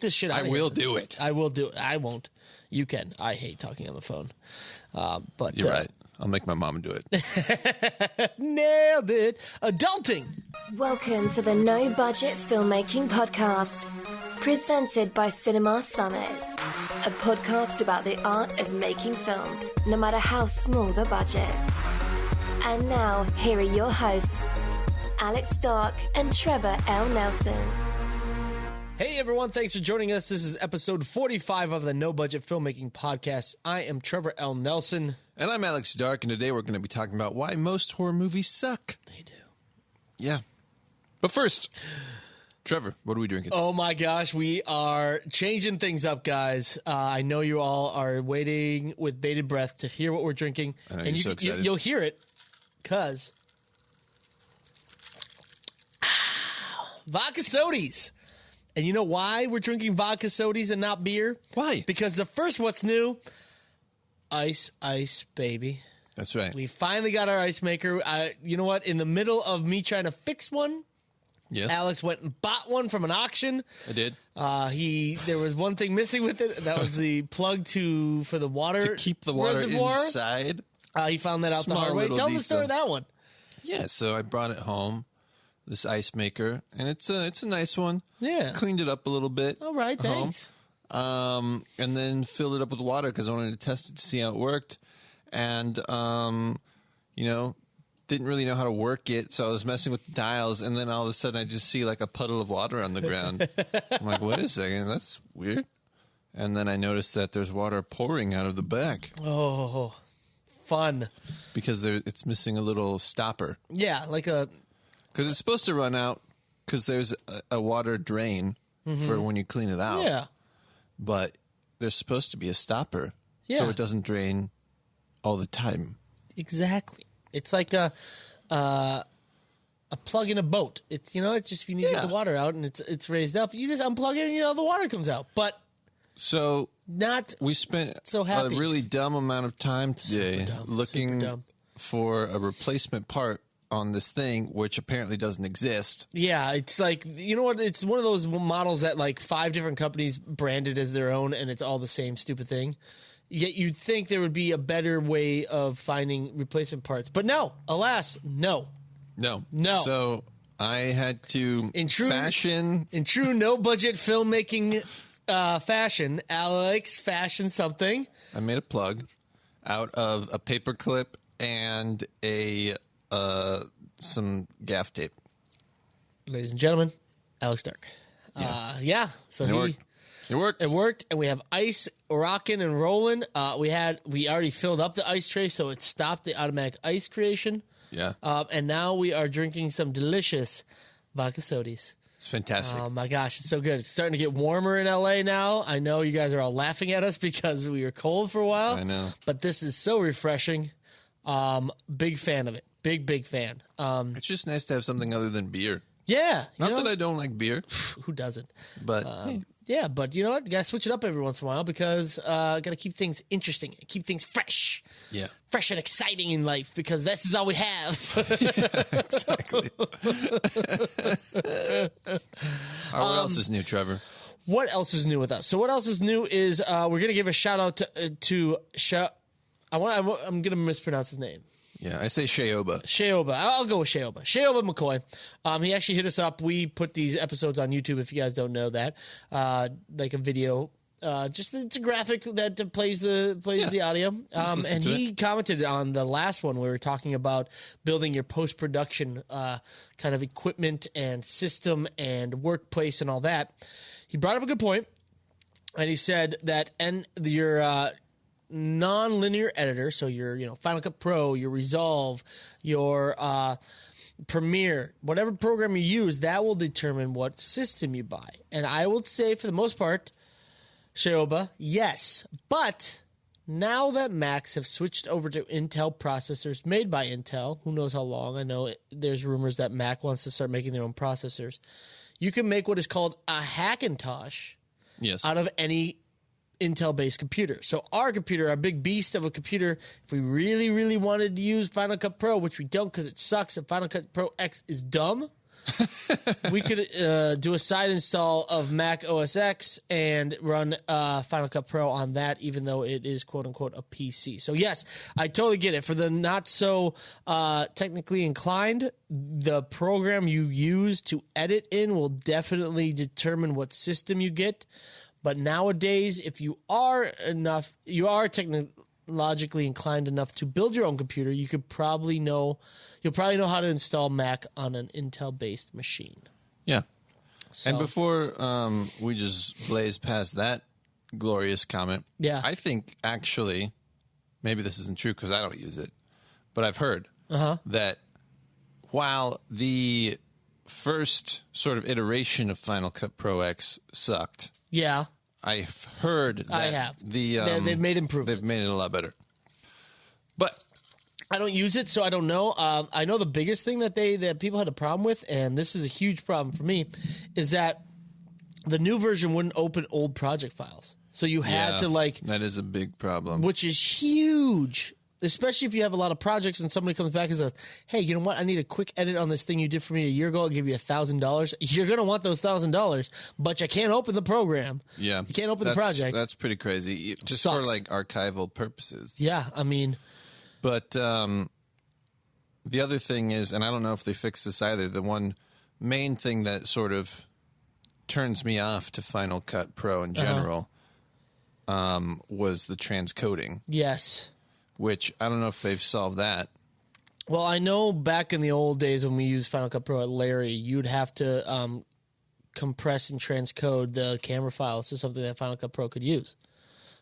this shit out of I here. will do it. I will do it. I won't. You can. I hate talking on the phone. But You're right. I'll make my mom do it. Nailed it. Adulting. Welcome to the No Budget Filmmaking Podcast, presented by Cinema Summit, a podcast about the art of making films, no matter how small the budget. And now, here are your hosts, Alex Dark and Trevor L. Nelson. Hey everyone, thanks for joining us. This is episode 45 of the No Budget Filmmaking Podcast. I am Trevor L. Nelson. And I'm Alex Dark, and today we're going to be talking about why most horror movies suck. They do. Yeah. But first, Trevor, what are we drinking? Oh my gosh, we are changing things up, guys. I know you all are waiting with bated breath to hear what we're drinking. I know, and you're so excited. You'll hear it, because vodka sodies. And you know why we're drinking vodka sodies and not beer? Why? Because the first what's new, ice, baby. That's right. We finally got our ice maker. You know what? In the middle of me trying to fix one, Yes, Alex went and bought one from an auction. I did. There was one thing missing with it. That was the plug for the water To keep the water reservoir. inside. He found that out the Small hard way. little Tell him the story of detail. that one. Yeah, so I brought it home, this ice maker, and it's a nice one. Yeah. Cleaned it up a little bit. All right, at home. thanks. And then filled it up with water because I wanted to test it to see how it worked. And, didn't really know how to work it, so I was messing with the dials, and then all of a sudden I just see like a puddle of water on the ground. I'm like, wait a second, that's weird. And then I noticed that there's water pouring out of the back Oh, fun. because it's missing a little stopper. Yeah, like a... Because it's supposed to run out because there's a water drain for when you clean it out. Yeah. But there's supposed to be a stopper so Yeah. it doesn't drain all the time. Exactly. It's like a plug in a boat. It's it's just if you need to get Yeah. the water out and it's raised up, you just unplug it and the water comes out. But So not we spent so happy. a really dumb amount of time today Super looking dumb. for a replacement part on this thing, which apparently doesn't exist. Yeah, it's like, you know what? It's one of those models that like 5 different companies branded as their own, and it's all the same stupid thing. Yet you'd think there would be a better way of finding replacement parts. But no, alas, no. No. No. So I had to fashion. In true no-budget filmmaking fashion, Alex fashioned something. I made a plug out of a paper clip and some gaff tape. Ladies and gentlemen, Alex Dark. So It worked. It worked. It worked, and we have ice rocking and rolling. We already filled up the ice tray, so it stopped the automatic ice creation. Yeah. And now we are drinking some delicious vodka sodies. It's fantastic. Oh my gosh, it's so good. It's starting to get warmer in LA now. I know you guys are all laughing at us because we were cold for a while. I know. But this is so refreshing. Big fan of it. Big fan. It's just nice to have something other than beer. Yeah. Not that I don't like beer, Who doesn't? but Yeah, but you know what? You gotta switch it up every once in a while because gotta keep things interesting, keep things fresh. yeah, Fresh and exciting in life because this is all we have. exactly. What else is new, Trevor? What else is new with us? So what else is new is we're gonna give a shout out to I'm gonna mispronounce his name. Yeah, I say Shayoba. Shayoba. I'll go with Shayoba. Shayoba McCoy. He actually hit us up. We put these episodes on YouTube if you guys don't know that. Like a video. It's a graphic that plays the audio. And he commented on the last one where we were talking about building your post-production kind of equipment and system and workplace and all that. He brought up a good point, and he said that your non-linear editor, so your Final Cut Pro, your Resolve, your Premiere, whatever program you use, that will determine what system you buy. And I will say, for the most part, Shayoba, yes. But now that Macs have switched over to Intel processors made by Intel, who knows how long? I know there's rumors that Mac wants to start making their own processors. You can make what is called a Hackintosh out of any Intel-based computer. So our computer, our big beast of a computer, if we really, really wanted to use Final Cut Pro, which we don't because it sucks, and Final Cut Pro X is dumb, we could do a side install of Mac OS X and run Final Cut Pro on that, even though it is quote unquote a PC. So yes, I totally get it. For the not so technically inclined, the program you use to edit in will definitely determine what system you get. But nowadays, if you are technologically inclined enough to build your own computer, you'll probably know how to install Mac on an Intel-based machine. Yeah. So, and before we just blaze past that glorious comment, I think actually, maybe this isn't true because I don't use it, but I've heard that while the first sort of iteration of Final Cut Pro X sucked, yeah, I've heard that they've made improvements. They've made it a lot better. But I don't use it, so I don't know. I know the biggest thing that people had a problem with, and this is a huge problem for me, is that the new version wouldn't open old project files. So you had to that is a big problem. Which is huge. Especially if you have a lot of projects and somebody comes back and says, hey, you know what? I need a quick edit on this thing you did for me a year ago. I'll give you $1,000. You're going to want those $1,000, but you can't open the program. Yeah. You can't open the project. That's pretty crazy. Just for like archival purposes. Yeah, I mean. But the other thing is, and I don't know if they fixed this either, the one main thing that sort of turns me off to Final Cut Pro in general was the transcoding. Yes. Which I don't know if they've solved that. Well, I know back in the old days when we used Final Cut Pro at Larry, you'd have to compress and transcode the camera files to something that Final Cut Pro could use,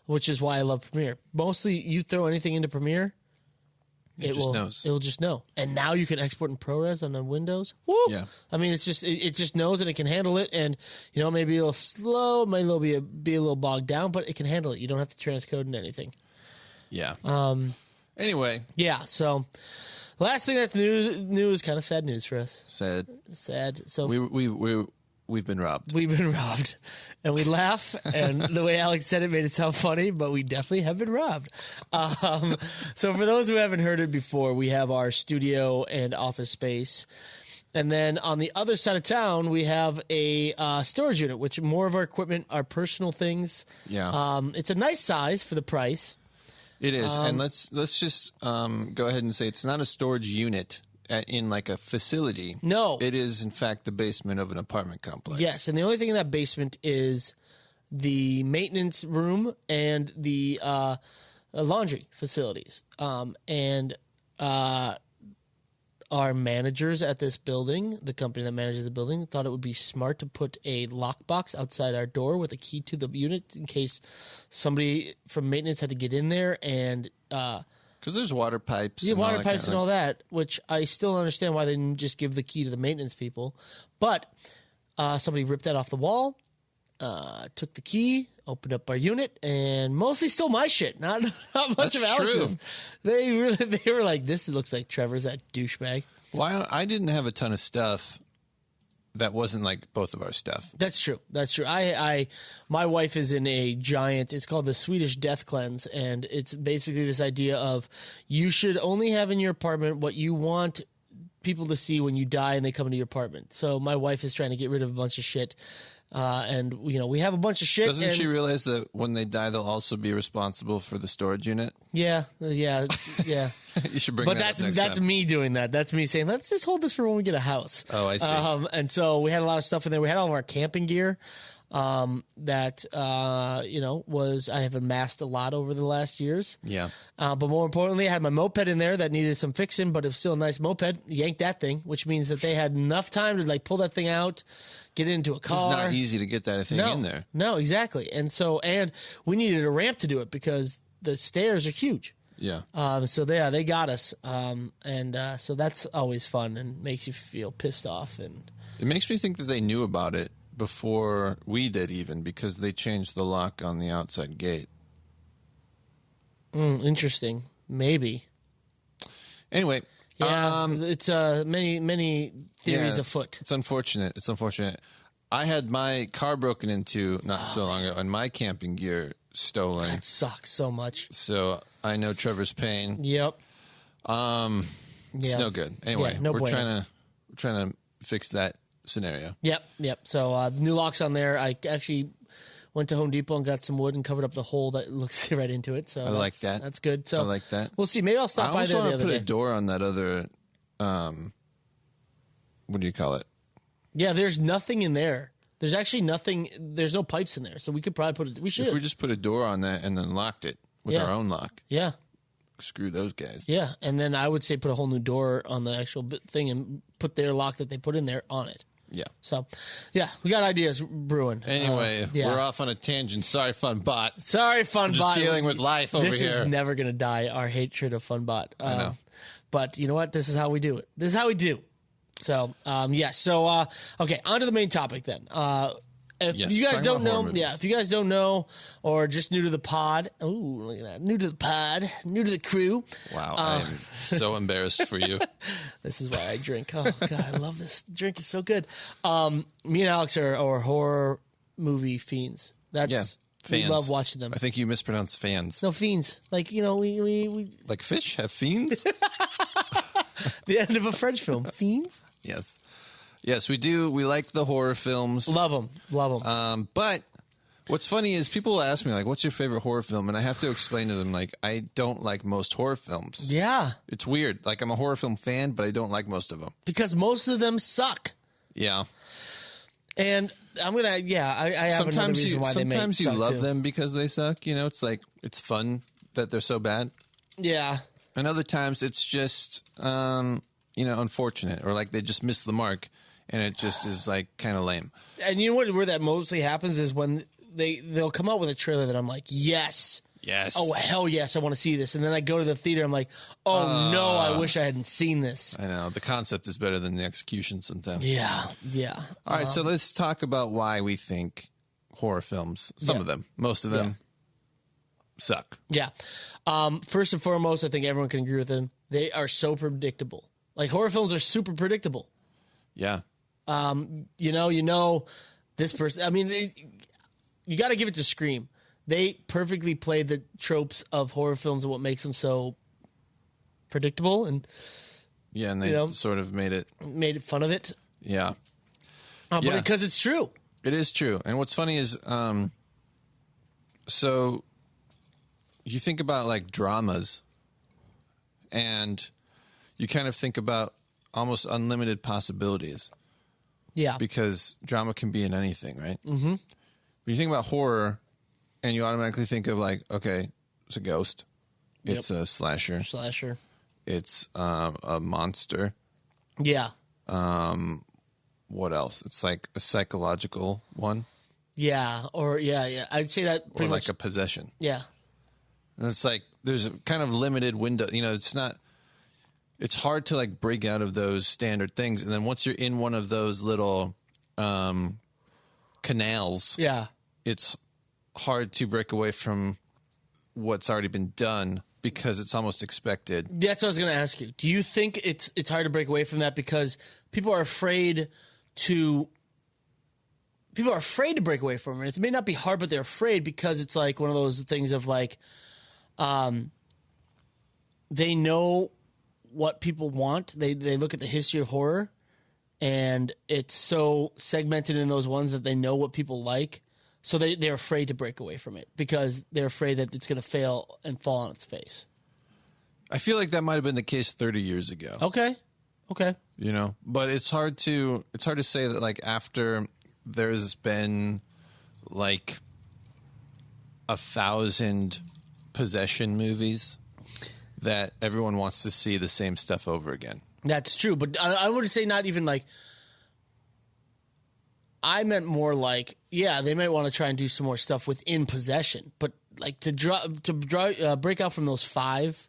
which is why I love Premiere. Mostly, you throw anything into Premiere, it just knows. It'll just know. And now you can export in ProRes on Windows. Woo! Yeah. I mean, it just knows and it can handle it. And maybe a little slow, maybe it'll be a little bogged down, but it can handle it. You don't have to transcode into anything. Yeah. Anyway. Yeah. So, last thing that's new is kind of sad news for us. Sad. So we've been robbed. We've been robbed, and we laugh. And the way Alex said it made it sound funny, but we definitely have been robbed. So for those who haven't heard it before, we have our studio and office space. And then on the other side of town, we have a storage unit, which more of our equipment, our personal things. Yeah. It's a nice size for the price. It is, and let's just go ahead and say it's not a storage unit in like a facility. No. It is, in fact, the basement of an apartment complex. Yes, and the only thing in that basement is the maintenance room and the laundry facilities. And our managers at this building, the company that manages the building, thought it would be smart to put a lockbox outside our door with a key to the unit in case somebody from maintenance had to get in there and... Because there's water pipes. Yeah, water pipes and all that, which I still understand why they didn't just give the key to the maintenance people. But somebody ripped that off the wall, took the key, opened up our unit, and mostly stole my shit. Not much of Alex's. They were like, "This looks like Trevor's, that douchebag." Well, I didn't have a ton of stuff that wasn't like both of our stuff. That's true. My wife is in a giant, it's called the Swedish Death Cleanse, and it's basically this idea of you should only have in your apartment what you want people to see when you die and they come into your apartment. So my wife is trying to get rid of a bunch of shit. And we have a bunch of shit. Doesn't she realize that when they die, they'll also be responsible for the storage unit? Yeah. You should bring that up next time. But that's me doing that. That's me saying, let's just hold this for when we get a house. Oh, I see. And so we had a lot of stuff in there. We had all of our camping gear that I have amassed a lot over the last years. Yeah. But more importantly, I had my moped in there that needed some fixing, but it was still a nice moped. Yanked that thing, which means that they had enough time to pull that thing out, get it into a car. It's not easy to get that thing in there. No, exactly. And we needed a ramp to do it because the stairs are huge. Yeah. So they got us. So that's always fun and makes you feel pissed off. And it makes me think that they knew about it before we did, even because they changed the lock on the outside gate. Interesting. Maybe. Anyway. Yeah, it's many theories afoot. It's unfortunate. I had my car broken into not so long ago, and my camping gear stolen. That sucks so much. So I know Trevor's pain. Yep. It's no good. Anyway, we're trying to fix that scenario. Yep. So the new lock's on there. I actually went to Home Depot and got some wood and covered up the hole that looks right into it. So I like that. That's good. So I like that. We'll see. Maybe I'll stop by there the I other also want to put day. a door on that other, what do you call it? Yeah, there's nothing in there. There's actually nothing. There's no pipes in there. So we could probably put it. We should. If we just put a door on that and then locked it with Yeah. our own lock, Yeah. screw those guys. Yeah. And then I would say put a whole new door on the actual thing and put their lock that they put in there on it. Yeah. So, yeah, we got ideas brewing. Anyway, yeah. we're off on a tangent. Sorry, Funbot. Sorry, Funbot. Just dealing with life over this here. This is never going to die, our hatred of Funbot. I know. But you know what? This is how we do it. This is how we do. So, yes. So, okay, on to the main topic then. If Yes, you guys talking don't about horror know, movies. if you guys don't know, or just new to the pod, ooh, look at that, new to the pod, new to the crew. Wow, I am so embarrassed for you. This is why I drink. Oh God, I love this drink. Is so good. Me and Alex are horror movie fiends. That's Yeah, we fans. love watching them. I think you mispronounced fans. No, fiends. Like, you know, we Like fish have fiends? the end of a French film. Fiends. Yes. Yes, we do. We like the horror films. Love them. Love them. But what's funny is people ask me, like, what's your favorite horror film? And I have to explain to them, like, I don't like most horror films. Yeah, It's weird. Like, I'm a horror film fan, but I don't like most of them. because most of them suck. Yeah. And I'm gonna. Yeah, I have another reason why they make. Sometimes you suck love too. them because they suck. You know, it's like, it's fun that they're so bad. Yeah. And other times it's just, unfortunate, or like they just missed the mark, and it just is like kind of lame. And you know what? Where that mostly happens is when they'll come out with a trailer that I'm like, yes. Yes. Oh, hell yes, I want to see this. And then I go to the theater, I'm like, oh, no, I wish I hadn't seen this. I know. The concept is better than the execution sometimes. Yeah. All right, so let's talk about why we think horror films, some of them, most of them, suck. Yeah. First and foremost, I think everyone can agree with them. They are so predictable. Like, horror films are super predictable. Yeah. You know, this person, I mean, you got to give it to Scream. They perfectly played the tropes of horror films and what makes them so predictable, and Yeah, and they sort of made fun of it. Yeah. But Yeah. because it's true. It is true. And what's funny is, so you think about like dramas, and you kind of think about almost unlimited possibilities, Yeah. because drama can be in anything, right? Mm-hmm. When you think about horror, and you automatically think of like, okay, it's a ghost, it's a slasher, it's a monster. Yeah. What else? It's like a psychological one, Yeah. Or, yeah. I'd say that or pretty like much. a possession. Yeah. And it's like there's a kind of limited window. You know, it's hard to like break out of those standard things. And then once you're in one of those little canals, Yeah. it's hard to break away from what's already been done because it's almost expected. That's what I was going to ask you. Do you think it's hard to break away from that because people are afraid to break away from it? It may not be hard, but they're afraid because it's like one of those things of like, they know what people want. They look at the history of horror, and it's so segmented in those ones that they know what people like. So they're afraid to break away from it because they're afraid that it's going to fail and fall on its face. I feel like that might have been the case 30 years ago. Okay. You know, but it's hard to say that like after there's been like 1,000 possession movies that everyone wants to see the same stuff over again. That's true, but I would say not even like. I meant more like, yeah, they might want to try and do some more stuff within possession, but like to break out from those 5,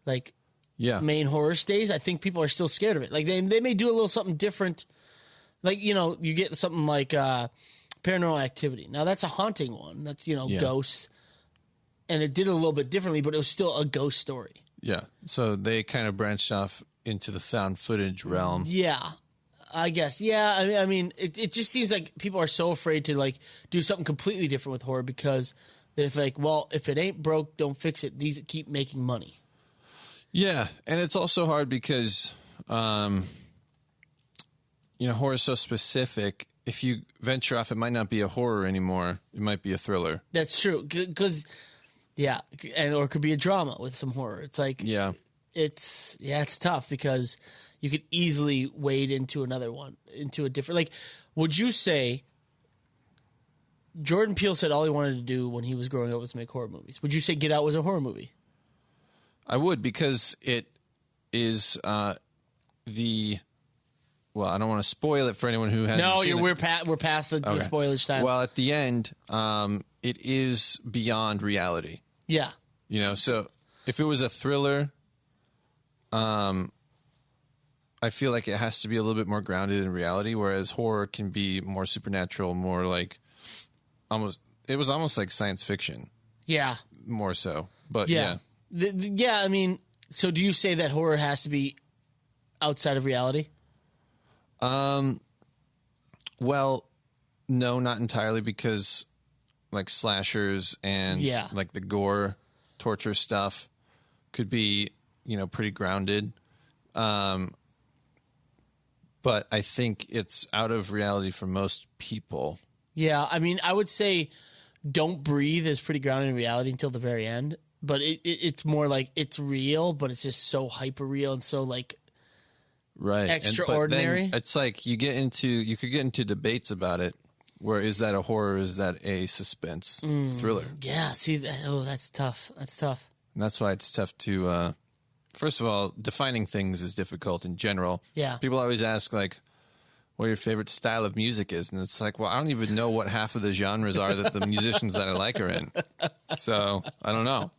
like main horror stays. I think people are still scared of it. Like they may do a little something different. Like, you know, you get something like Paranormal Activity. Now that's a haunting one. That's ghosts, and it did it a little bit differently, but it was still a ghost story. Yeah. So they kind of branched off into the found footage realm. Yeah. I guess, yeah. I mean, it just seems like people are so afraid to like do something completely different with horror because they're like, well, if it ain't broke, don't fix it. These keep making money. Yeah, and it's also hard because horror is so specific. If you venture off, it might not be a horror anymore. It might be a thriller. That's true. Because, or it could be a drama with some horror. It's like, it's tough because you could easily wade into another one, into a different, like, would you say Jordan Peele said all he wanted to do when he was growing up was make horror movies? Would you say Get Out was a horror movie? I would, because it is well, I don't want to spoil it for anyone who hasn't seen it. We're past the spoilage time. Well, at the end, it is beyond reality. Yeah. So if it was a thriller, I feel like it has to be a little bit more grounded in reality, whereas horror can be more supernatural, more like it was almost like science fiction. Yeah. More so. But yeah. I mean, so do you say that horror has to be outside of reality? Well, no, not entirely, because like slashers and like the gore, torture stuff could be, pretty grounded. But I think it's out of reality for most people. Yeah, I mean, I would say Don't Breathe is pretty grounded in reality until the very end, but it's more like it's real, but it's just so hyper real and so like extraordinary. But then it's like you could get into debates about it. Where is that a horror? Is that a suspense thriller? Yeah, see, that's tough. That's tough. And that's why it's tough to. First of all, defining things is difficult in general. Yeah, people always ask like, what your favorite style of music is, and it's like, well, I don't even know what half of the genres are that the musicians that I like are in. So I don't know.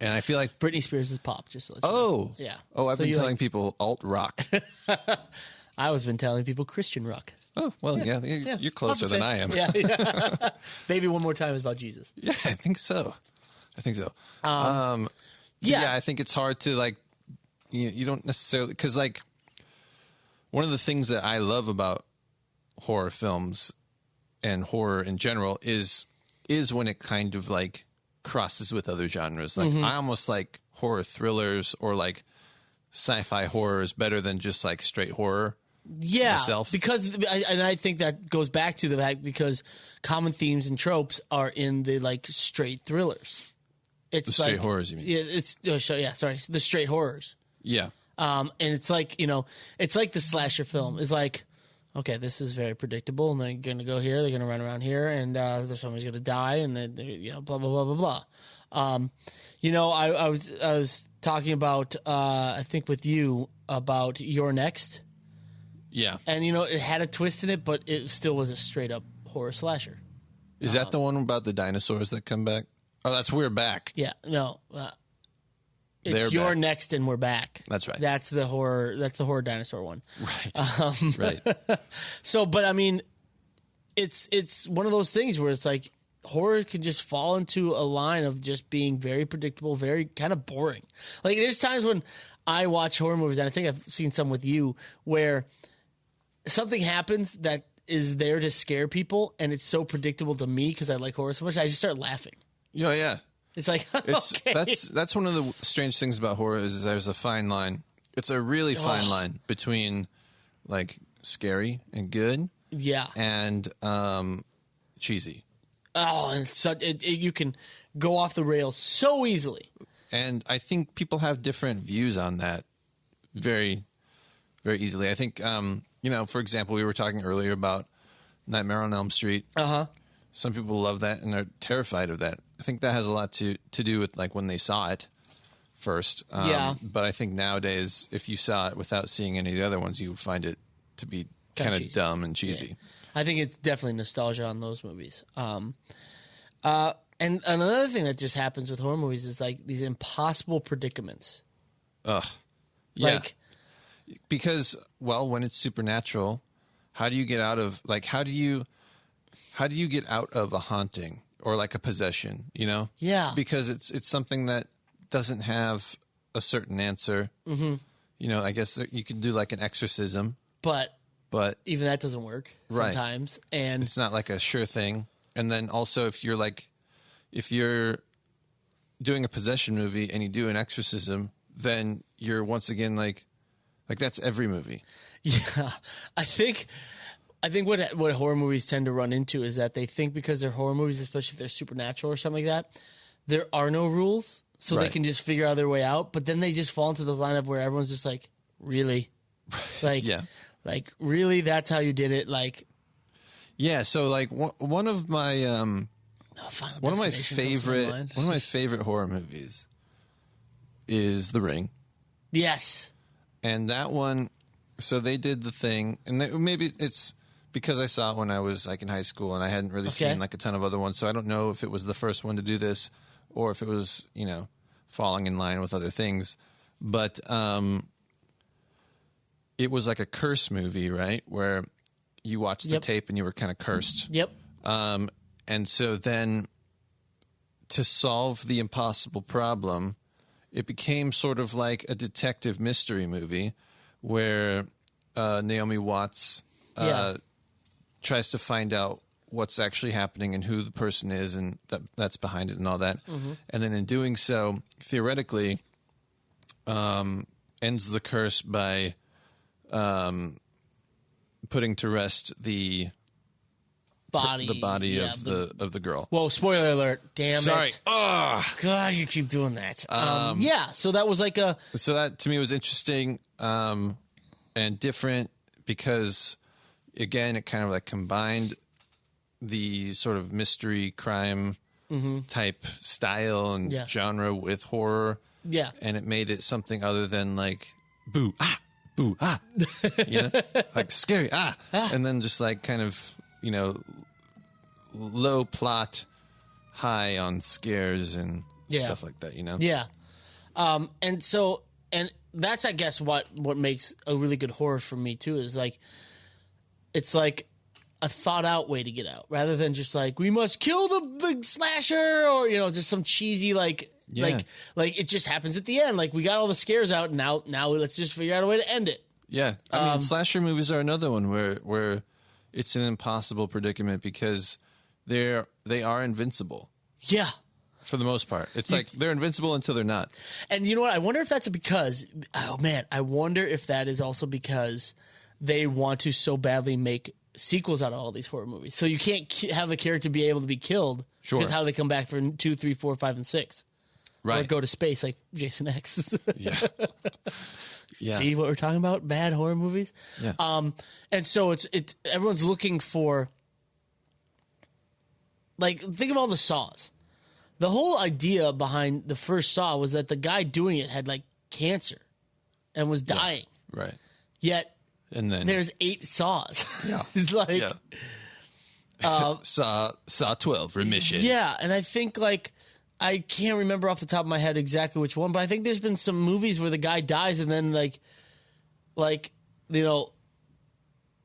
And I feel like Britney Spears is pop. Just to let you know. Yeah. Oh, I've been telling people alt rock. I was been telling people Christian rock. Oh, well, yeah you're closer than I am. Yeah. Baby One More Time is about Jesus. Yeah, I think so. Yeah, I think it's hard to like. You don't necessarily, because like one of the things that I love about horror films and horror in general is when it kind of like crosses with other genres. Like I almost like horror thrillers or like sci-fi horrors better than just like straight horror. Yeah, myself. Because I think that goes back to the fact because common themes and tropes are in the like straight thrillers. It's the straight horrors, you mean? Yeah, the straight horrors. Yeah. And it's like, it's like the slasher film is like, okay, this is very predictable, and they're going to go here, they're going to run around here, and somebody's going to die, and then blah blah blah blah blah. I was talking about I think with you about Your Next. Yeah. And it had a twist in it, but it still was a straight up horror slasher. Is that the one about the dinosaurs that come back? Oh, that's We're Back. Yeah, no. It's You're back. Next and We're Back. That's right. That's the horror dinosaur one. Right. Right. So, but I mean, it's one of those things where it's like horror can just fall into a line of just being very predictable, very kind of boring. Like there's times when I watch horror movies, and I think I've seen some with you, where something happens that is there to scare people, and it's so predictable to me because I like horror so much, I just start laughing. Yeah. It's like, okay. That's one of the strange things about horror is there's a fine line. It's a really fine line between like scary and good. Yeah. And cheesy. Oh, and so you can go off the rails so easily. And I think people have different views on that very, very easily. I think, for example, we were talking earlier about Nightmare on Elm Street. Uh-huh. Some people love that and are terrified of that. I think that has a lot to do with like when they saw it first. Yeah. But I think nowadays, if you saw it without seeing any of the other ones, you would find it to be kind of dumb and cheesy. Yeah. I think it's definitely nostalgia on those movies. And another thing that just happens with horror movies is like these impossible predicaments. Ugh. Yeah. Because, well, when it's supernatural, how do you get out of how do you get out of a haunting or like a possession, Yeah. Because it's something that doesn't have a certain answer. Mm-hmm. I guess you could do like an exorcism. But even that doesn't work sometimes. Right. And it's not like a sure thing. And then also if you're doing a possession movie and you do an exorcism, then you're once again like that's every movie. Yeah, I think what horror movies tend to run into is that they think because they're horror movies, especially if they're supernatural or something like that, there are no rules, so they Right. can just figure out their way out. But then they just fall into the lineup where everyone's just like, really, like, Yeah. like really, that's how you did it, like. Yeah, so like one of my Final one of my Destination comes to mind. favorite horror movies is The Ring. Yes. And that one, so they did the thing, and maybe it's because I saw it when I was like in high school, and I hadn't really Okay. seen like a ton of other ones, so I don't know if it was the first one to do this or if it was, you know, falling in line with other things. But it was like a curse movie, right? Where you watched the Yep. tape and you were kind of cursed. Yep. And so then to solve the impossible problem, it became sort of like a detective mystery movie where Naomi Watts tries to find out what's actually happening and who the person is and that's behind it and all that. Mm-hmm. And then in doing so, theoretically, ends the curse by putting to rest the Body. Yeah, of the girl. Whoa, spoiler alert. Damn Sorry. it. God, you keep doing that. Yeah, so that was like a... So that to me was interesting and different because, again, it kind of like combined the sort of mystery crime type style and Yeah. genre with horror. Yeah. And it made it something other than like boo, ah, boo, ah, you know, like scary, ah, and then just like kind of, you know, low plot, high on scares and stuff like that, you know? Yeah. And that's, I guess, what makes a really good horror for me, too, is like, it's like a thought out way to get out rather than just like, we must kill the slasher or, you know, just some cheesy, like it just happens at the end. Like, we got all the scares out. And now let's just figure out a way to end it. Yeah. I mean, slasher movies are another one where it's an impossible predicament because they are invincible. Yeah. For the most part. It's like they're invincible until they're not. And you know what? I wonder if that's because, oh man, I wonder if that is also because they want to so badly make sequels out of all these horror movies. So you can't have the character be able to be killed. Sure. Because how do they come back for 2, 3, 4, 5, and 6? Right. Or go to space like Jason X. Yeah. Yeah. See what we're talking about? Bad horror movies. Yeah. And so everyone's looking for, like, think of all the Saws. The whole idea behind the first Saw was that the guy doing it had like cancer and was dying. Right. Yet And then there's 8 Saws. Yeah. It's like, Saw 12 remission. yeah. And I think like, I can't remember off the top of my head exactly which one, but I think there's been some movies where the guy dies and then like, you know,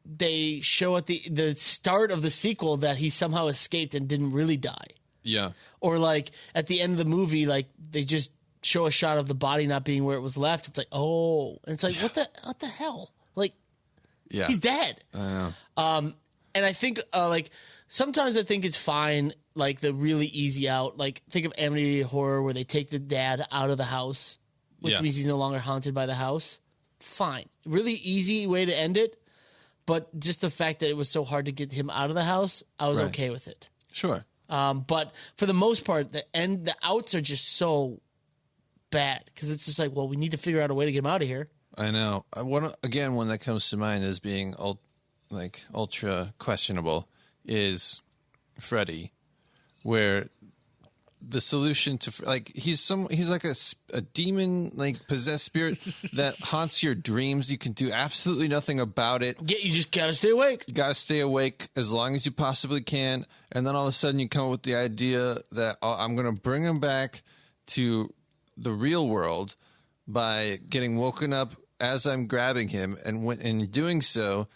they show at the start of the sequel that he somehow escaped and didn't really die. Yeah. Or like at the end of the movie, like they just show a shot of the body not being where it was left. It's like, oh, and it's like, what the hell? Like, Yeah. he's dead. I know. And I think like sometimes I think it's fine, like the really easy out. Like think of Amityville Horror where they take the dad out of the house, which Yeah. means he's no longer haunted by the house. Fine, really easy way to end it. But just the fact that it was so hard to get him out of the house, I was Right. okay with it. Sure. But for the most part, the outs are just so bad because it's just like, well, we need to figure out a way to get him out of here. I know. One that comes to mind as being ultra questionable is Freddy, where the solution to like he's like a demon like possessed spirit that haunts your dreams. You can do absolutely nothing about it. Yeah, you just gotta stay awake. You gotta stay awake as long as you possibly can, and then all of a sudden you come up with the idea that I'm gonna bring him back to the real world by getting woken up as I'm grabbing him, and in doing so,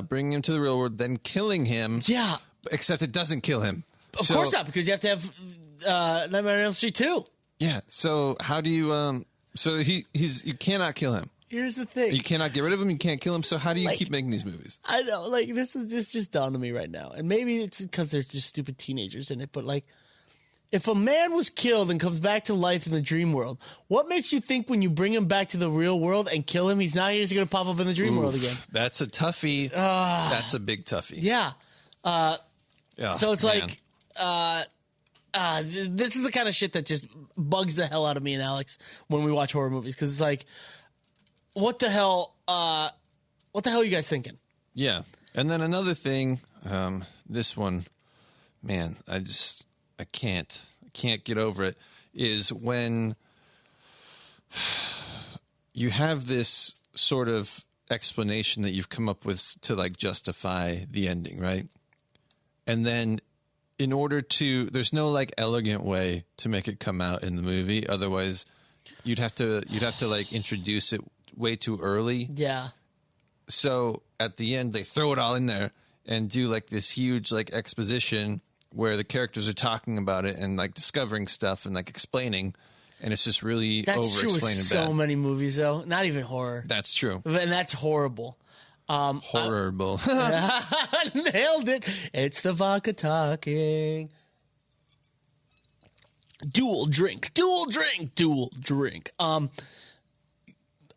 bringing him to the real world, then killing him. Yeah, Except it doesn't kill him. of course not, because you have to have Nightmare on Elm Street 2. Yeah. So how do you? So you cannot kill him. Here's the thing. You cannot get rid of him. You can't kill him. So how do you Like- keep making these movies? I know, like this just dawned on me right now, and maybe it's because they're just stupid teenagers in it. But like, If a man was killed and comes back to life in the dream world, what makes you think when you bring him back to the real world and kill him, he's not just going to pop up in the dream world again? That's a toughie. That's a big toughie. Yeah. So it's man. like, this is the kind of shit that just bugs the hell out of me and Alex when we watch horror movies. Because it's like, what the hell are you guys thinking? Yeah. And then another thing, this one, man, I can't get over it, is when you have this sort of explanation that you've come up with to like justify the ending, right? And then in order to, there's no like elegant way to make it come out in the movie. Otherwise you'd have to like introduce it way too early. Yeah. So at the end, they throw it all in there and do like this huge like exposition where the characters are talking about it and like discovering stuff and like explaining, and it's just really That's true with over-explained and so bad. many movies, though. Not even horror. That's true. And that's horrible. Horrible. Nailed it. It's the vodka talking. Dual drink.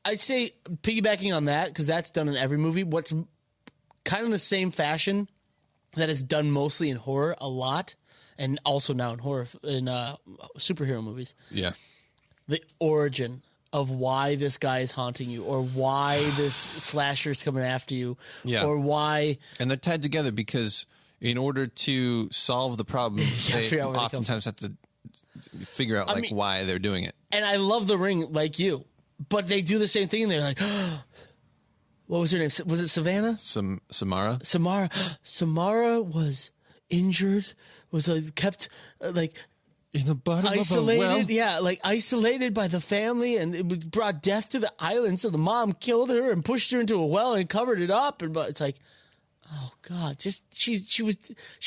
I'd say piggybacking on that, because that's done in every movie, what's kind of the same fashion that is done mostly in horror a lot, and also now in horror, in superhero movies. Yeah. The origin of why this guy is haunting you, or why this slasher is coming after you, or why... And they're tied together because in order to solve the problem, they oftentimes have to figure out why they're doing it. And I love The Ring like you, but they do the same thing, and they're like... What was her name? Was it Savannah? Samara? Samara was injured, was kept like in the bottom isolated. of a well? Yeah, like isolated by the family, and it brought death to the island. So the mom killed her and pushed her into a well and covered it up. And but it's like, oh God, just she was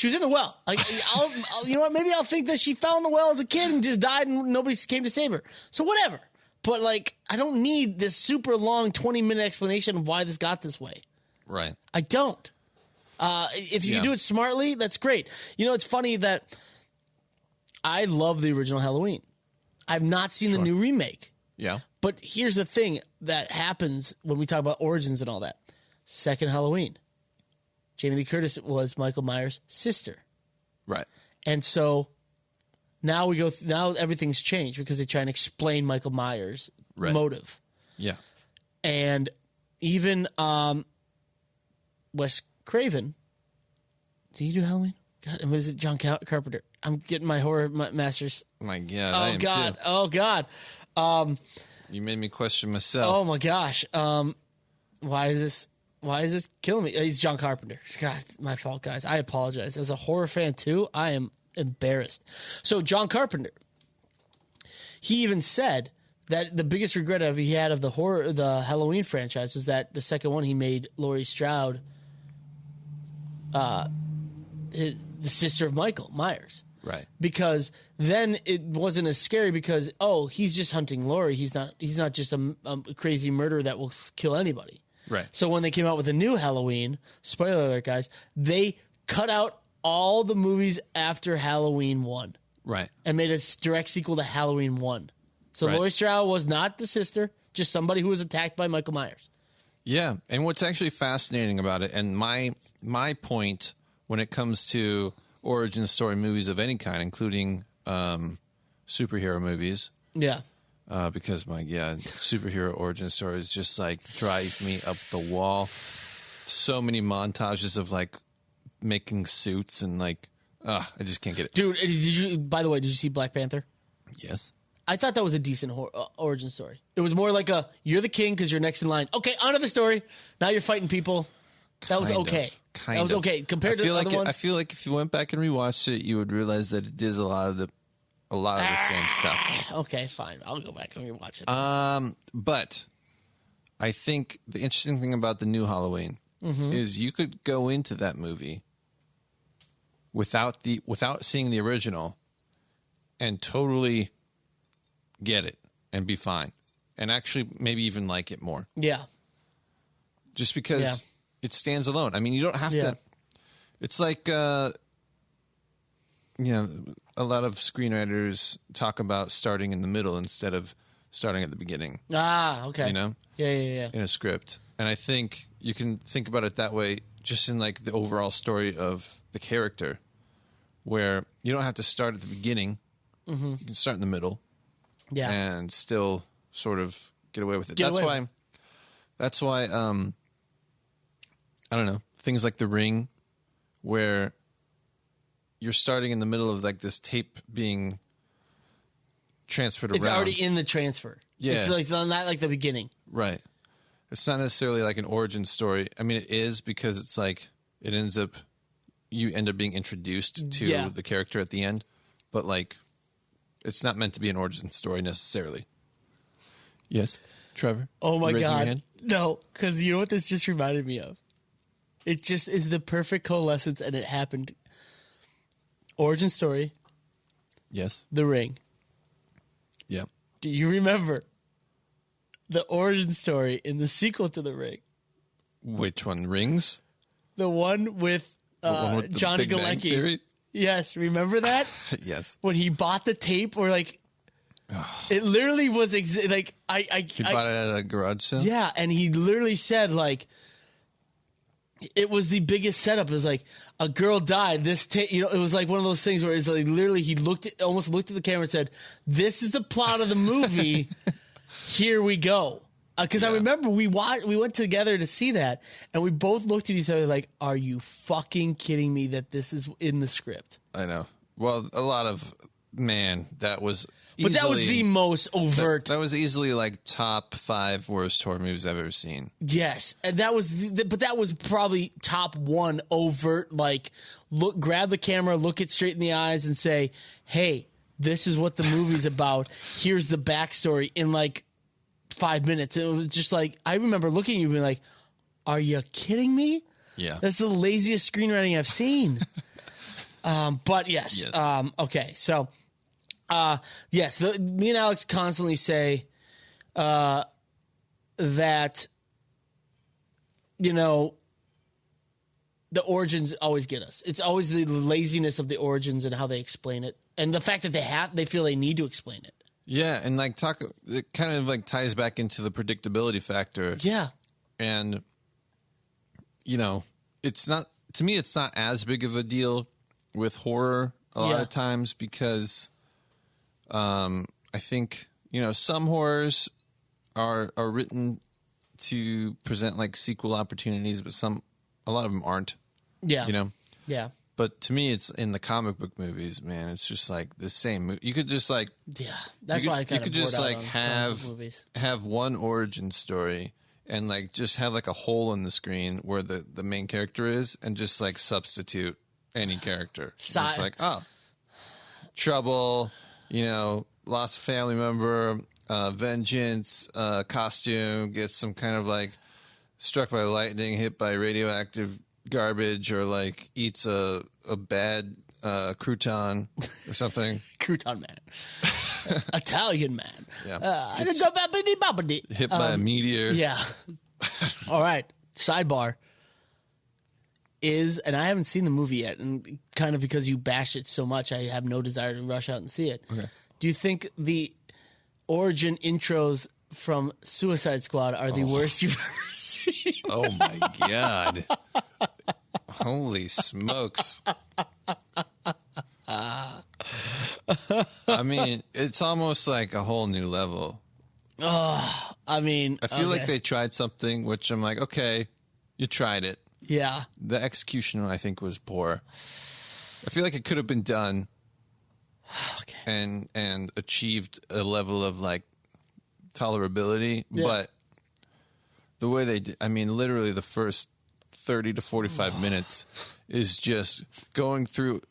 in the well. Like, I'll you know what? Maybe I'll think that she fell in the well as a kid and just died, and nobody came to save her. So whatever. But, like, I don't need this super long 20-minute explanation of why this got this way. Right. I don't. If you do it smartly, that's great. You know, it's funny that I love the original Halloween. I've not seen the new remake. Yeah. But here's the thing that happens when we talk about origins and all that. Second Halloween. Jamie Lee Curtis was Michael Myers' sister. Right. And so... Now everything's changed because they try and explain Michael Myers' motive. Yeah. And even Wes Craven, did he do Halloween? God, and was it John Carpenter? I'm getting my horror masters. My God. I am God. too. Oh, God. You made me question myself. Oh, my gosh. Why is this killing me? He's John Carpenter. God, it's my fault, guys. I apologize. As a horror fan, too, I am embarrassed. So John Carpenter, he even said that the biggest regret he had of the Halloween franchise was that the second one he made Laurie Strode, the sister of Michael Myers. Right. Because then it wasn't as scary because he's just hunting Laurie. He's not just a crazy murderer that will kill anybody. Right. So when they came out with a new Halloween, spoiler alert, guys, they cut out all the movies after Halloween 1. Right. And made a direct sequel to Halloween 1. So Laurie Strode was not the sister, just somebody who was attacked by Michael Myers. Yeah. And what's actually fascinating about it, and my point when it comes to origin story movies of any kind, including superhero movies. Yeah. Because, my God, superhero origin stories just, like, drive me up the wall. So many montages of, like, making suits and like I just can't get it. Dude, by the way, did you see Black Panther? Yes. I thought that was a decent origin story. It was more like you're the king because you're next in line. Okay, on to the story. Now you're fighting people. That was okay. That was okay compared to the other ones. I feel like if you went back and rewatched it, you would realize that it is a lot of the same stuff. Okay, fine. I'll go back and rewatch it. But I think the interesting thing about the new Halloween is you could go into that movie without seeing the original and totally get it and be fine and actually maybe even like it more. Yeah. Just because it stands alone. I mean, you don't have to. It's like a lot of screenwriters talk about starting in the middle instead of starting at the beginning. Ah, okay. You know? Yeah. In a script. And I think you can think about it that way just in like the overall story of the character, where you don't have to start at the beginning. Mm-hmm. You can start in the middle. Yeah. And still sort of get away with it. That's why I don't know, things like The Ring, where you're starting in the middle of like this tape being transferred around. It's already in the transfer. Yeah. It's like not like the beginning. Right. It's not necessarily like an origin story. I mean, it is, because it's like you end up being introduced to the character at the end, but like it's not meant to be an origin story necessarily. Yes, Trevor? Oh my Raising your God. hand? No, because you know what this just reminded me of? It just is the perfect coalescence, and it happened. Origin story, Yes. The Ring. Yeah. Do you remember the origin story in the sequel to The Ring? Which one? Rings? The one with, The one with the Johnny Big Bang Galecki. Theory? Yes, remember that? Yes. When he bought the tape, or like, it literally was like He bought it at a garage sale? Yeah, and he literally said like, it was the biggest setup. It was like a girl died. This it was like one of those things where it's like literally he almost looked at the camera and said, "This is the plot of the movie. Here we go." Because I remember we went together to see that, and we both looked at each other like, "Are you fucking kidding me that this is in the script?" I know. Well, a lot of that was. But that was the most overt. That was easily like top 5 worst horror movies I've ever seen. Yes, and that was, but that was probably top 1 overt. Like, grab the camera, look it straight in the eyes, and say, "Hey, this is what the movie's about. Here's the backstory." In like 5 minutes, it was just like I remember looking at you and being like, "Are you kidding me?" Yeah, that's the laziest screenwriting I've seen. But yes. Okay, so. Yes, me and Alex constantly say that, the origins always get us. It's always the laziness of the origins and how they explain it, and the fact that they feel they need to explain it. Yeah, and like it kind of like ties back into the predictability factor. Yeah, and it's not, to me, it's not as big of a deal with horror a lot of times, because I think, some horrors are written to present like sequel opportunities, but a lot of them aren't. Yeah. Yeah. But to me, it's in the comic book movies, man. It's just like the same movie. You could just like, that's why I kind of just like have one origin story and like just have like a hole in the screen where the main character is, and just like substitute any character. It's like, trouble, lost a family member, vengeance, costume, gets some kind of like struck by lightning, hit by radioactive garbage, or like eats a bad crouton or something. Crouton man. Italian man. Yeah. Hit by a meteor. Yeah. All right. Sidebar. And I haven't seen the movie yet, and kind of because you bashed it so much, I have no desire to rush out and see it. Okay. Do you think the origin intros from Suicide Squad are the worst you've ever seen? Oh my God. Holy smokes. I mean, it's almost like a whole new level. Oh, I feel like they tried something, which I'm like, okay, you tried it. Yeah. The execution, I think, was poor. I feel like it could have been done and achieved a level of like tolerability, but the way they did, literally the first 30 to 45 minutes is just going through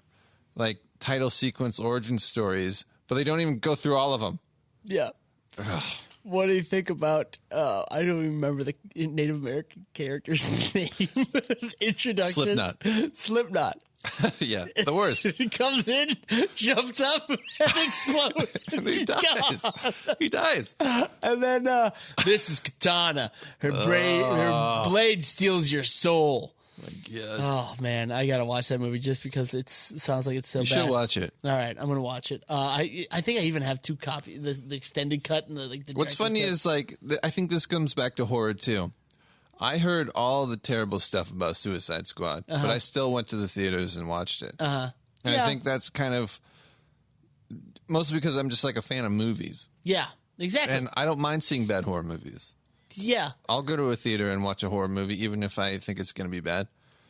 like title sequence origin stories, but they don't even go through all of them. Yeah. Ugh. What do you think about, I don't even remember the Native American character's name. Introduction. Slipknot. Yeah, the worst. He comes in, jumps up, and explodes. And he dies. He dies. And then, this is Katana. Her blade steals your soul. my God. Oh man, I gotta watch that movie just because it sounds like it's so You bad. should watch it. All right, I'm gonna watch it. I think I even have 2 copies, the extended cut and the What's funny cut. is like I think this comes back to horror too. I heard all the terrible stuff about Suicide Squad, but I still went to the theaters and watched it. And I think that's kind of mostly because I'm just like a fan of movies. Yeah, exactly. And I don't mind seeing bad horror movies. Yeah. I'll go to a theater and watch a horror movie, even if I think it's going to be bad.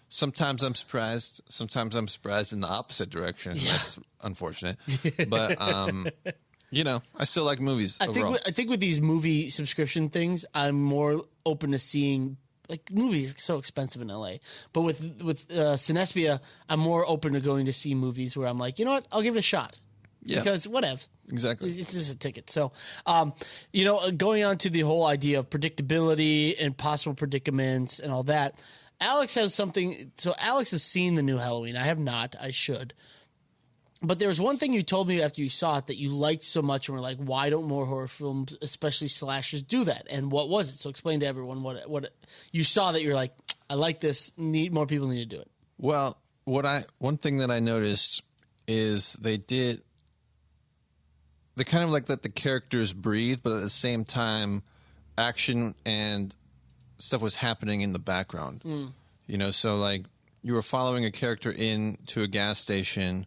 Sometimes I'm surprised. Sometimes I'm surprised in the opposite direction. Yeah. That's unfortunate. But, I still like movies overall. I think with these movie subscription things, I'm more open to seeing, like, movies are so expensive in LA. But with Cinespia, I'm more open to going to see movies where I'm like, you know what, I'll give it a shot. Yeah. Because whatever. Exactly. It's just a ticket. So, going on to the whole idea of predictability and possible predicaments and all that, Alex has something. So Alex has seen the new Halloween. I have not. I should. But there was one thing you told me after you saw it that you liked so much, and were like, why don't more horror films, especially slashers, do that? And what was it? So explain to everyone what you saw that you're like, I like this. More people need to do it. Well, one thing that I noticed is they kind of like let the characters breathe, but at the same time, action and stuff was happening in the background. So like you were following a character into a gas station,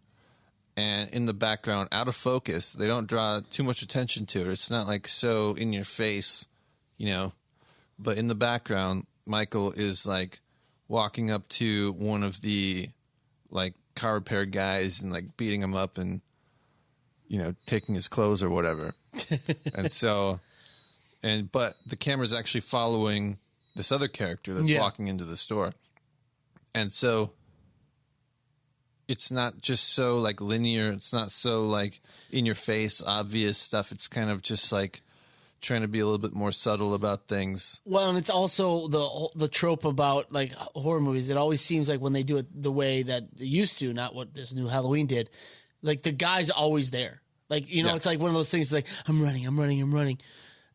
and in the background, out of focus, they don't draw too much attention to it. It's not like so in your face, but in the background, Michael is like walking up to one of the like car repair guys and like beating him up and taking his clothes or whatever. But the camera's actually following this other character that's walking into the store. And so it's not just so like linear. It's not so like in your face, obvious stuff. It's kind of just like trying to be a little bit more subtle about things. Well, and it's also the trope about like horror movies. It always seems like when they do it the way that they used to, not what this new Halloween did, like the guy's always there. Like, it's like one of those things like, I'm running.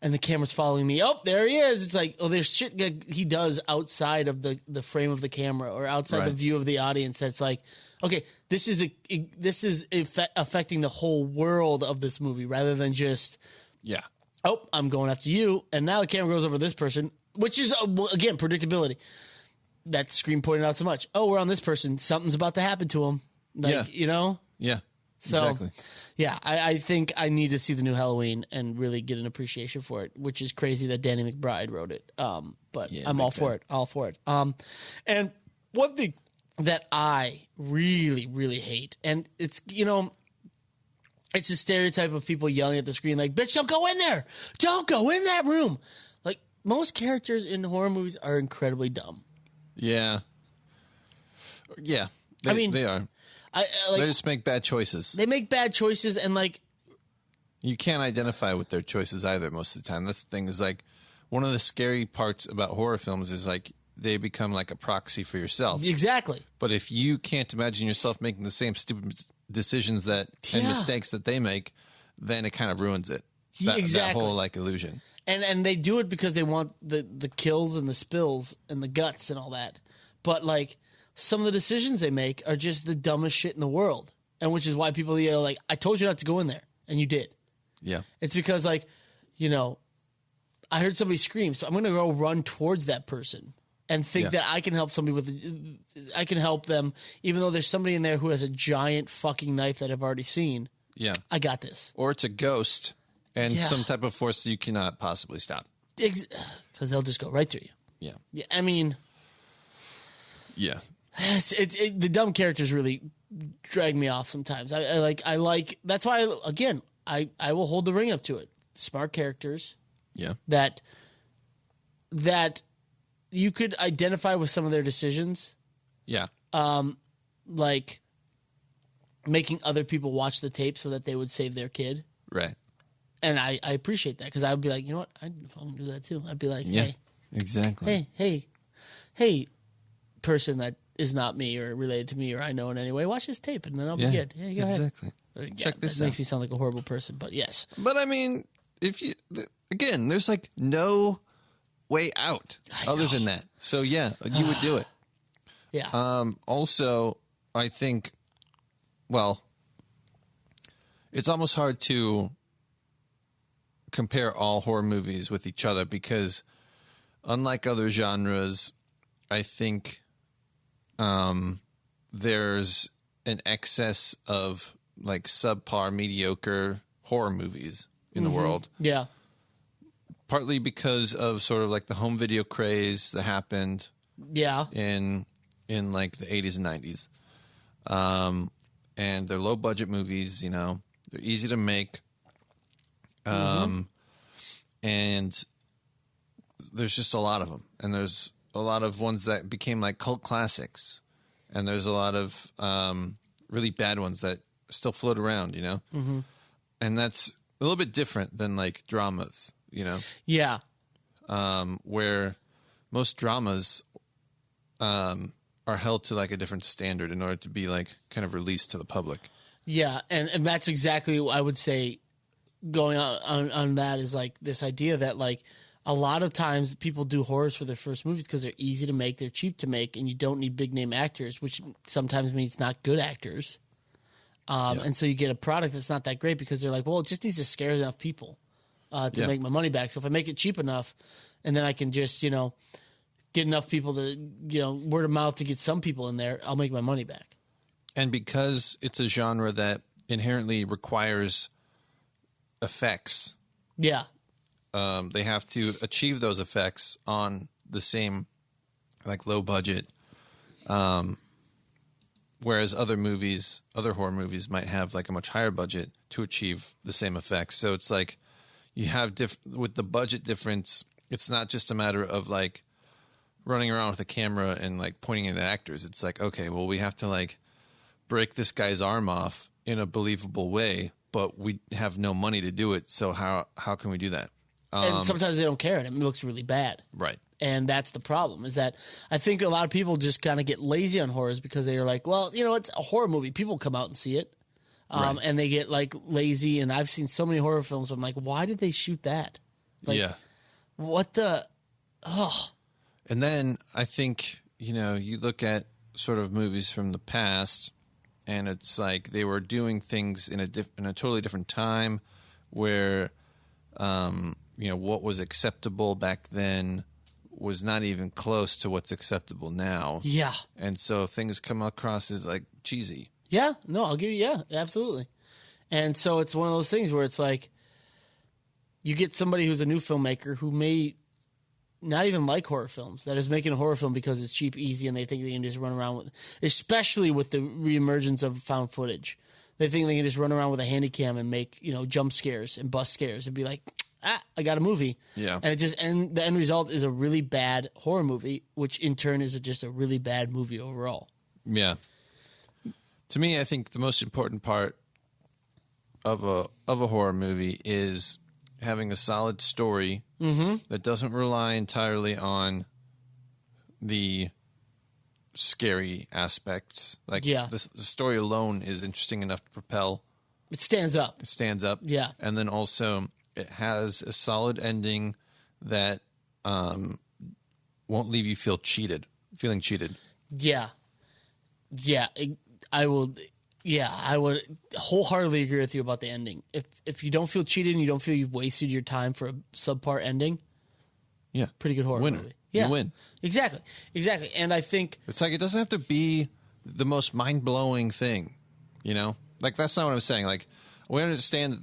And the camera's following me. Oh, there he is. It's like, there's shit that he does outside of the frame of the camera or outside the view of the audience. That's like, okay, this is affecting the whole world of this movie rather than just, I'm going after you. And now the camera goes over this person, which is, again, predictability. That Scream pointed out so much. Oh, we're on this person. Something's about to happen to him. Like, Yeah. So, exactly. Yeah, I think I need to see the new Halloween and really get an appreciation for it, which is crazy that Danny McBride wrote it. But I'm all for it. And one thing that I really, really hate, and it's, it's a stereotype of people yelling at the screen like, bitch, don't go in there. Don't go in that room. Like, most characters in horror movies are incredibly dumb. Yeah. Yeah. They are. They just make bad choices. They make bad choices, and like, you can't identify with their choices either most of the time. That's the thing, is like one of the scary parts about horror films is like they become like a proxy for yourself. Exactly. But if you can't imagine yourself making the same stupid decisions and mistakes that they make, then it kind of ruins it. That whole like illusion. And they do it because they want the kills and the spills and the guts and all that. But like, some of the decisions they make are just the dumbest shit in the world. And which is why people yell like, I told you not to go in there. And you did. Yeah. It's because like, I heard somebody scream, so I'm going to go run towards that person and think that I can help somebody I can help them, even though there's somebody in there who has a giant fucking knife that I've already seen. Yeah. I got this. Or it's a ghost and some type of force you cannot possibly stop. Because they'll just go right through you. Yeah. I mean. Yeah. The dumb characters really drag me off sometimes. I like that's why I will hold the ring up to it. Smart characters. Yeah. That you could identify with some of their decisions. Yeah. Like making other people watch the tape so that they would save their kid. Right. And I appreciate that, because I would be like, you know what, I'd fucking do that too. I'd be like, hey, exactly. Hey, person that is not me or related to me or I know in any way, watch this tape and then I'll be good. Yeah, go ahead. Check this out. That makes me sound like a horrible person, but yes. But I mean, there's like no way out other than that. So yeah, you would do it. Yeah. Also, I think, well, it's almost hard to compare all horror movies with each other because, unlike other genres, I think there's an excess of like subpar, mediocre horror movies in the world. Yeah. Partly because of sort of like the home video craze that happened Yeah. in like the 80s and 90s. And they're low budget movies, you know, they're easy to make. And there's just a lot of them. And there's a lot of ones that became like cult classics. And there's a lot of really bad ones that still float around, you know? Mm-hmm. And that's a little bit different than like dramas, you know? Yeah. Where most dramas are held to like a different standard in order to be like kind of released to the public. Yeah. And that's exactly what I would say going on that is like this idea that like a lot of times people do horrors for their first movies because they're easy to make, they're cheap to make, and you don't need big name actors, which sometimes means not good actors. And so you get a product that's not that great because they're like, well, it just needs to scare enough people to make my money back. So if I make it cheap enough and then I can just, you know, get enough people to, you know, word of mouth to get some people in there, I'll make my money back. And because it's a genre that inherently requires effects. Yeah. They have to achieve those effects on the same, like, low budget. Whereas other horror movies might have, like, a much higher budget to achieve the same effects. So it's like you have with the budget difference, it's not just a matter of, like, running around with a camera and, like, pointing at actors. It's like, okay, well, we have to, like, break this guy's arm off in a believable way, but we have no money to do it. So how can we do that? And sometimes they don't care, and it looks really bad. Right. And that's the problem, is that I think a lot of people just kind of get lazy on horrors because they're like, well, you know, it's a horror movie. People come out and see it. Right. And they get, like, lazy. And I've seen so many horror films. I'm like, why did they shoot that? Like, yeah. What the... Oh. And then I think, you know, you look at sort of movies from the past, and it's like they were doing things in a totally different time where... you know, what was acceptable back then was not even close to what's acceptable now. Yeah. And so things come across as, like, cheesy. Yeah. No, I'll give you, yeah, absolutely. And so it's one of those things where it's like you get somebody who's a new filmmaker who may not even like horror films, that is making a horror film because it's cheap, easy, and they think they can just run around with, especially with the reemergence of found footage. They think they can just run around with a handy cam and make, you know, jump scares and bust scares and be like, I got a movie. Yeah. And the end result is a really bad horror movie, which in turn is just a really bad movie overall. Yeah. To me, I think the most important part of a horror movie is having a solid story that doesn't rely entirely on the scary aspects. Like, the story alone is interesting enough to propel. It stands up. It stands up. Yeah. And then also it has a solid ending that won't leave you feeling cheated. Yeah. Yeah. I would wholeheartedly agree with you about the ending. If you don't feel cheated and you don't feel you've wasted your time for a subpar ending, yeah, pretty good horror movie. Yeah. You win. Exactly. And I think it's like it doesn't have to be the most mind-blowing thing, you know? Like, that's not what I'm saying. Like, we understand that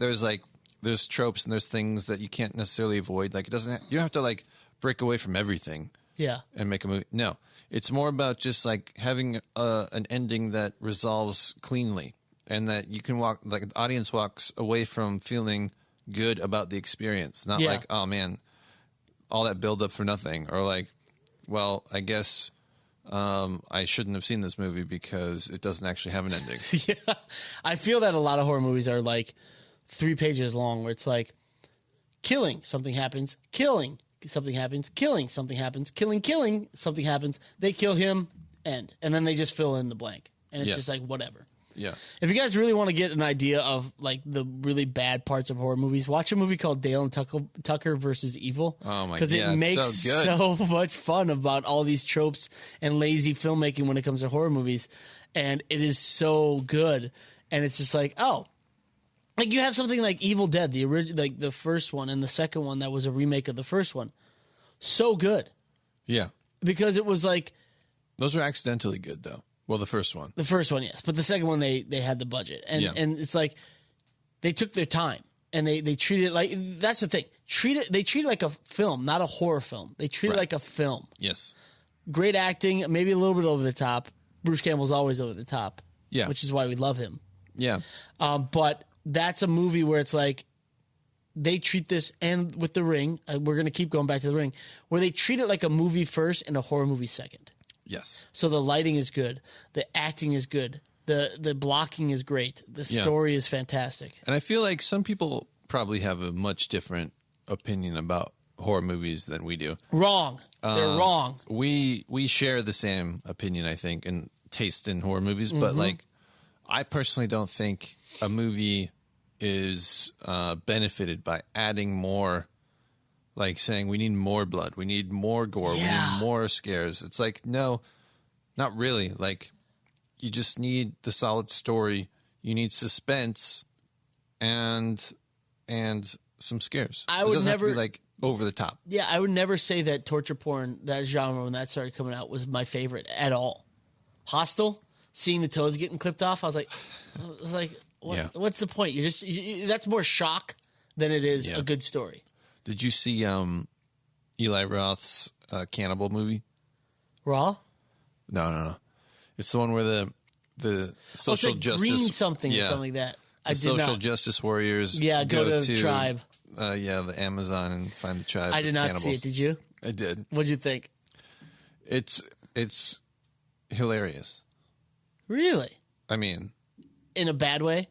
there's tropes and there's things that you can't necessarily avoid. Like, you don't have to, like, break away from everything. Yeah. And make a movie. No. It's more about just, like, having an ending that resolves cleanly and that you can the audience walks away from feeling good about the experience. Not like, oh, man, all that build-up for nothing. Or like, well, I guess I shouldn't have seen this movie because it doesn't actually have an ending. Yeah. I feel that a lot of horror movies are, like, 3 pages long where it's like, killing, something happens, killing, something happens, killing, something happens, killing, something happens, they kill him, end. And then they just fill in the blank. And it's just like, whatever. Yeah. If you guys really want to get an idea of like the really bad parts of horror movies, watch a movie called Dale and Tucker versus Evil. Oh my god, because it makes so much fun about all these tropes and lazy filmmaking when it comes to horror movies, and it is so good. And it's just like, oh, like you have something like Evil Dead, the original, like the first one, and the second one that was a remake of the first one, so good. Yeah, because it was like those are accidentally good though. Well, the first one. The first one, yes. But the second one, they had the budget. And it's like they took their time. And they treat it like... That's the thing. They treat it like a film, not a horror film. They treat it like a film. Yes. Great acting, maybe a little bit over the top. Bruce Campbell's always over the top. Yeah. Which is why we love him. Yeah. But that's a movie where it's like... They treat this, and with The Ring, we're going to keep going back to The Ring, where they treat it like a movie first and a horror movie second. Yes. So the lighting is good, the acting is good, the blocking is great, the story is fantastic. And I feel like some people probably have a much different opinion about horror movies than we do. Wrong. They're wrong. We share the same opinion, I think, and taste in horror movies, but like I personally don't think a movie is benefited by adding more. Like saying we need more blood, we need more gore, we need more scares. It's like, no, not really. Like, you just need the solid story. You need suspense and some scares. I would never have to be like over the top. Yeah, I would never say that torture porn, that genre when that started coming out, was my favorite at all. Hostel, seeing the toes getting clipped off, I was like, what's the point? That's more shock than it is a good story. Did you see Eli Roth's Cannibal movie? Raw? No. It's the one where the social justice green something or something like that. The social justice warriors go to the tribe. The Amazon and find the tribe. I did not cannibals. see it. Did you? I did. What'd you think? It's hilarious. Really? I mean, in a bad way?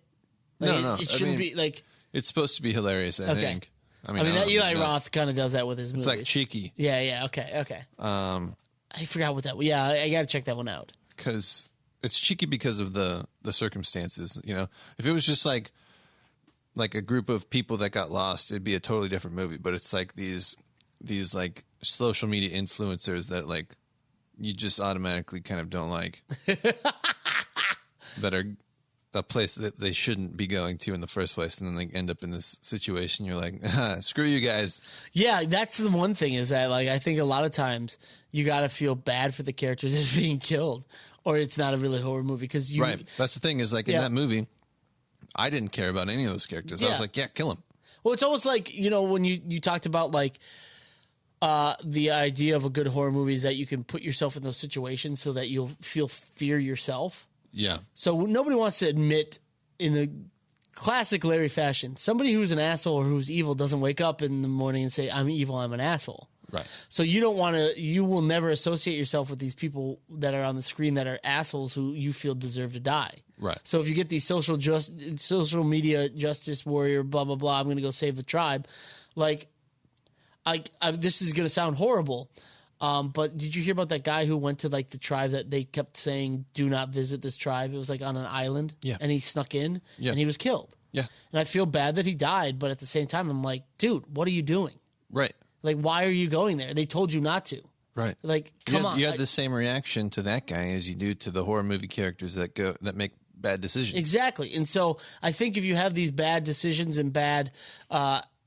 Like, no. It shouldn't be like. It's supposed to be hilarious. I think. I mean that Eli Roth kind of does that with his movies. It's like cheeky. Yeah. Okay. I forgot what that was. Yeah, I got to check that one out. Because it's cheeky because of the circumstances. You know, if it was just like a group of people that got lost, it'd be a totally different movie. But it's like these like social media influencers that like you just automatically kind of don't like that are a place that they shouldn't be going to in the first place, and then they end up in this situation. You're like, screw you guys. Yeah, that's the one thing is that like I think a lot of times you got to feel bad for the characters that's being killed, or it's not a really horror movie because you. Right. That's the thing is like in that movie, I didn't care about any of those characters. I was like, kill him. Well, it's almost like when you talked about like the idea of a good horror movie is that you can put yourself in those situations so that you'll feel fear yourself. Yeah. So nobody wants to admit in the classic Larry fashion, somebody who's an asshole or who's evil doesn't wake up in the morning and say, I'm evil, I'm an asshole. Right. So you will never associate yourself with these people that are on the screen that are assholes who you feel deserve to die. Right. So if you get these social media justice warrior, blah, blah, blah, I'm going to go save the tribe. Like, this is going to sound horrible. But did you hear about that guy who went to like the tribe that they kept saying, do not visit this tribe? It was like on an island. Yeah. And he snuck in and he was killed. Yeah. And I feel bad that he died. But at the same time, I'm like, dude, what are you doing? Right. Like, why are you going there? They told you not to. Right. Like, come on. You have the same reaction to that guy as you do to the horror movie characters that make bad decisions. Exactly. And so I think if you have these bad decisions and bad,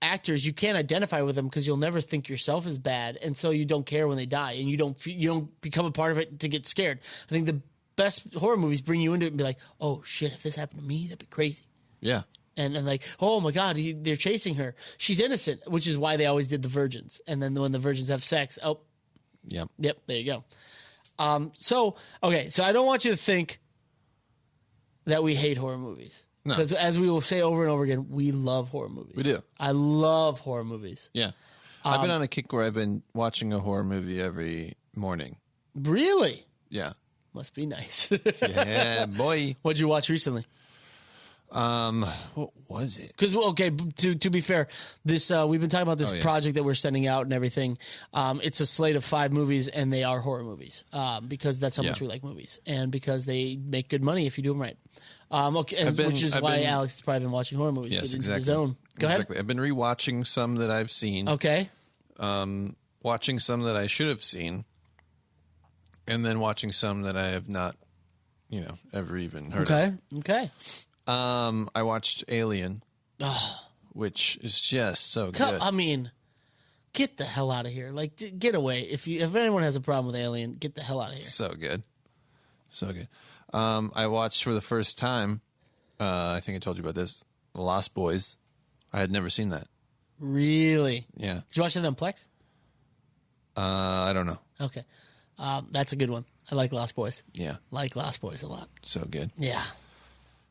actors, you can't identify with them because you'll never think yourself is bad, and so you don't care when they die, and you don't become a part of it to get scared. I think the best horror movies bring you into it and be like, oh shit, if this happened to me, that'd be crazy. Yeah. And like, oh my god, they're chasing her. She's innocent, which is why they always did the virgins. And then when the virgins have sex, yep, there you go. So I don't want you to think that we hate horror movies. No. Because as we will say over and over again, we love horror movies. We do. I love horror movies. Yeah. I've been on a kick where I've been watching a horror movie every morning. Really? Yeah. Must be nice. Yeah, boy. What'd you watch recently? What was it? Because to be fair, this we've been talking about this project that we're sending out and everything. It's a slate of 5 movies, and they are horror movies because that's how much we like movies, and because they make good money if you do them right. Okay, which is why Alex has probably been watching horror movies. Yes, get into exactly. the zone. Go ahead. I've been rewatching some that I've seen. Okay. Watching some that I should have seen, and then watching some that I have not, ever even heard of. Okay. I watched Alien, which is just so good. I mean, get the hell out of here! Like, get away. If anyone has a problem with Alien, get the hell out of here. So good. I watched for the first time. I think I told you about this. The Lost Boys. I had never seen that. Really? Yeah. Did you watch it on Plex? I don't know. Okay. That's a good one. I like Lost Boys. Yeah. Like Lost Boys a lot. So good. Yeah.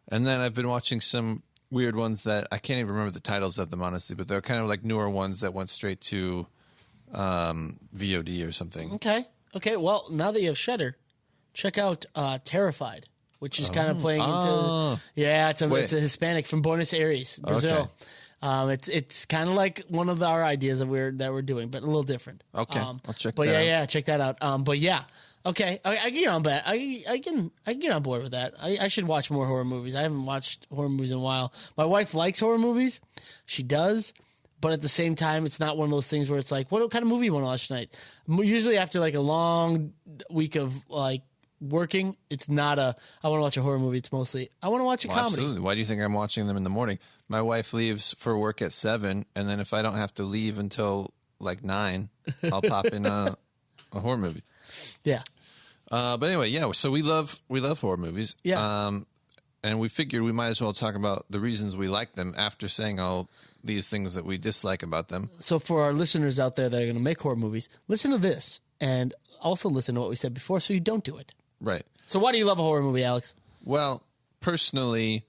And then I've been watching some weird ones that I can't even remember the titles of them, honestly, but they're kind of like newer ones that went straight to VOD or something. Okay. Well, now that you have Shudder, check out Terrified, which is kind of playing into... Yeah, it's a Hispanic from Buenos Aires, Brazil. Okay. It's kind of like one of our ideas that we're doing, but a little different. Okay, I'll check that out. Yeah, check that out. But yeah, okay, I can get on that. I can get on board with that. I should watch more horror movies. I haven't watched horror movies in a while. My wife likes horror movies. She does. But at the same time, it's not one of those things where it's like, what kind of movie you want to watch tonight? Usually after like a long week of like working, it's not I want to watch a horror movie. It's mostly, I want to watch a comedy. Absolutely. Why do you think I'm watching them in the morning? My wife leaves for work at 7, and then if I don't have to leave until like 9, I'll pop in a horror movie. Yeah. But anyway, yeah. So we love horror movies. Yeah. And we figured we might as well talk about the reasons we like them after saying all these things that we dislike about them. So for our listeners out there that are going to make horror movies, listen to this and also listen to what we said before so you don't do it. Right. So why do you love a horror movie, Alex? Well, personally,